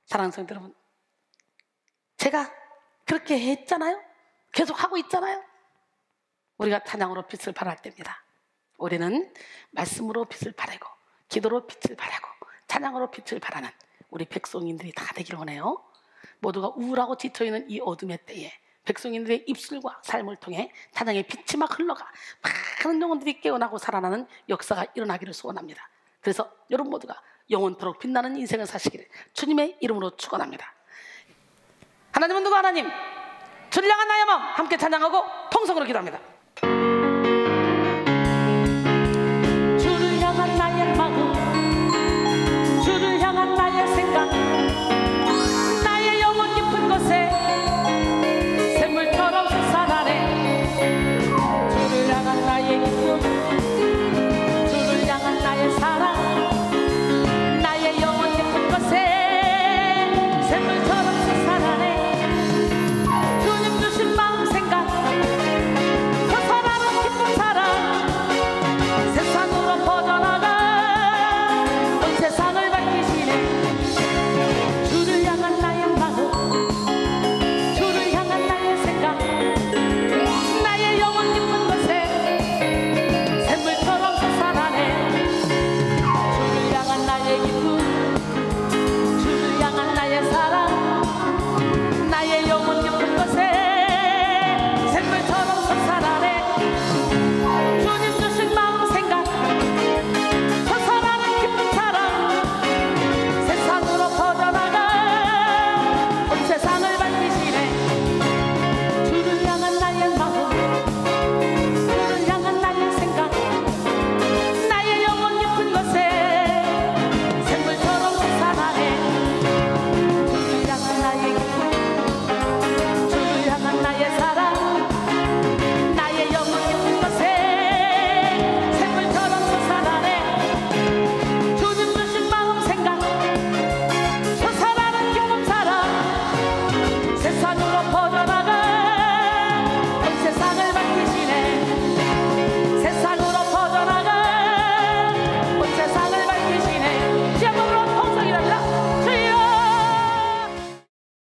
사랑하는 성도 여러분, 제가 그렇게 했잖아요. 계속 하고 있잖아요. 우리가 찬양으로 빛을 발할 때입니다. 우리는 말씀으로 빛을 발하고 기도로 빛을 발하고 찬양으로 빛을 발하는 우리 백성인들이 다 되기를 원해요. 모두가 우울하고 지쳐있는 이 어둠의 때에 백성인들의 입술과 삶을 통해 찬양의 빛이 막 흘러가 많은 영혼들이 깨어나고 살아나는 역사가 일어나기를 소원합니다. 그래서 여러분 모두가 영원토록 빛나는 인생을 사시기를 주님의 이름으로 축원합니다. 하나님은 누구? 하나님. 주를 향한 나의 마음 함께 찬양하고 통성으로 기도합니다.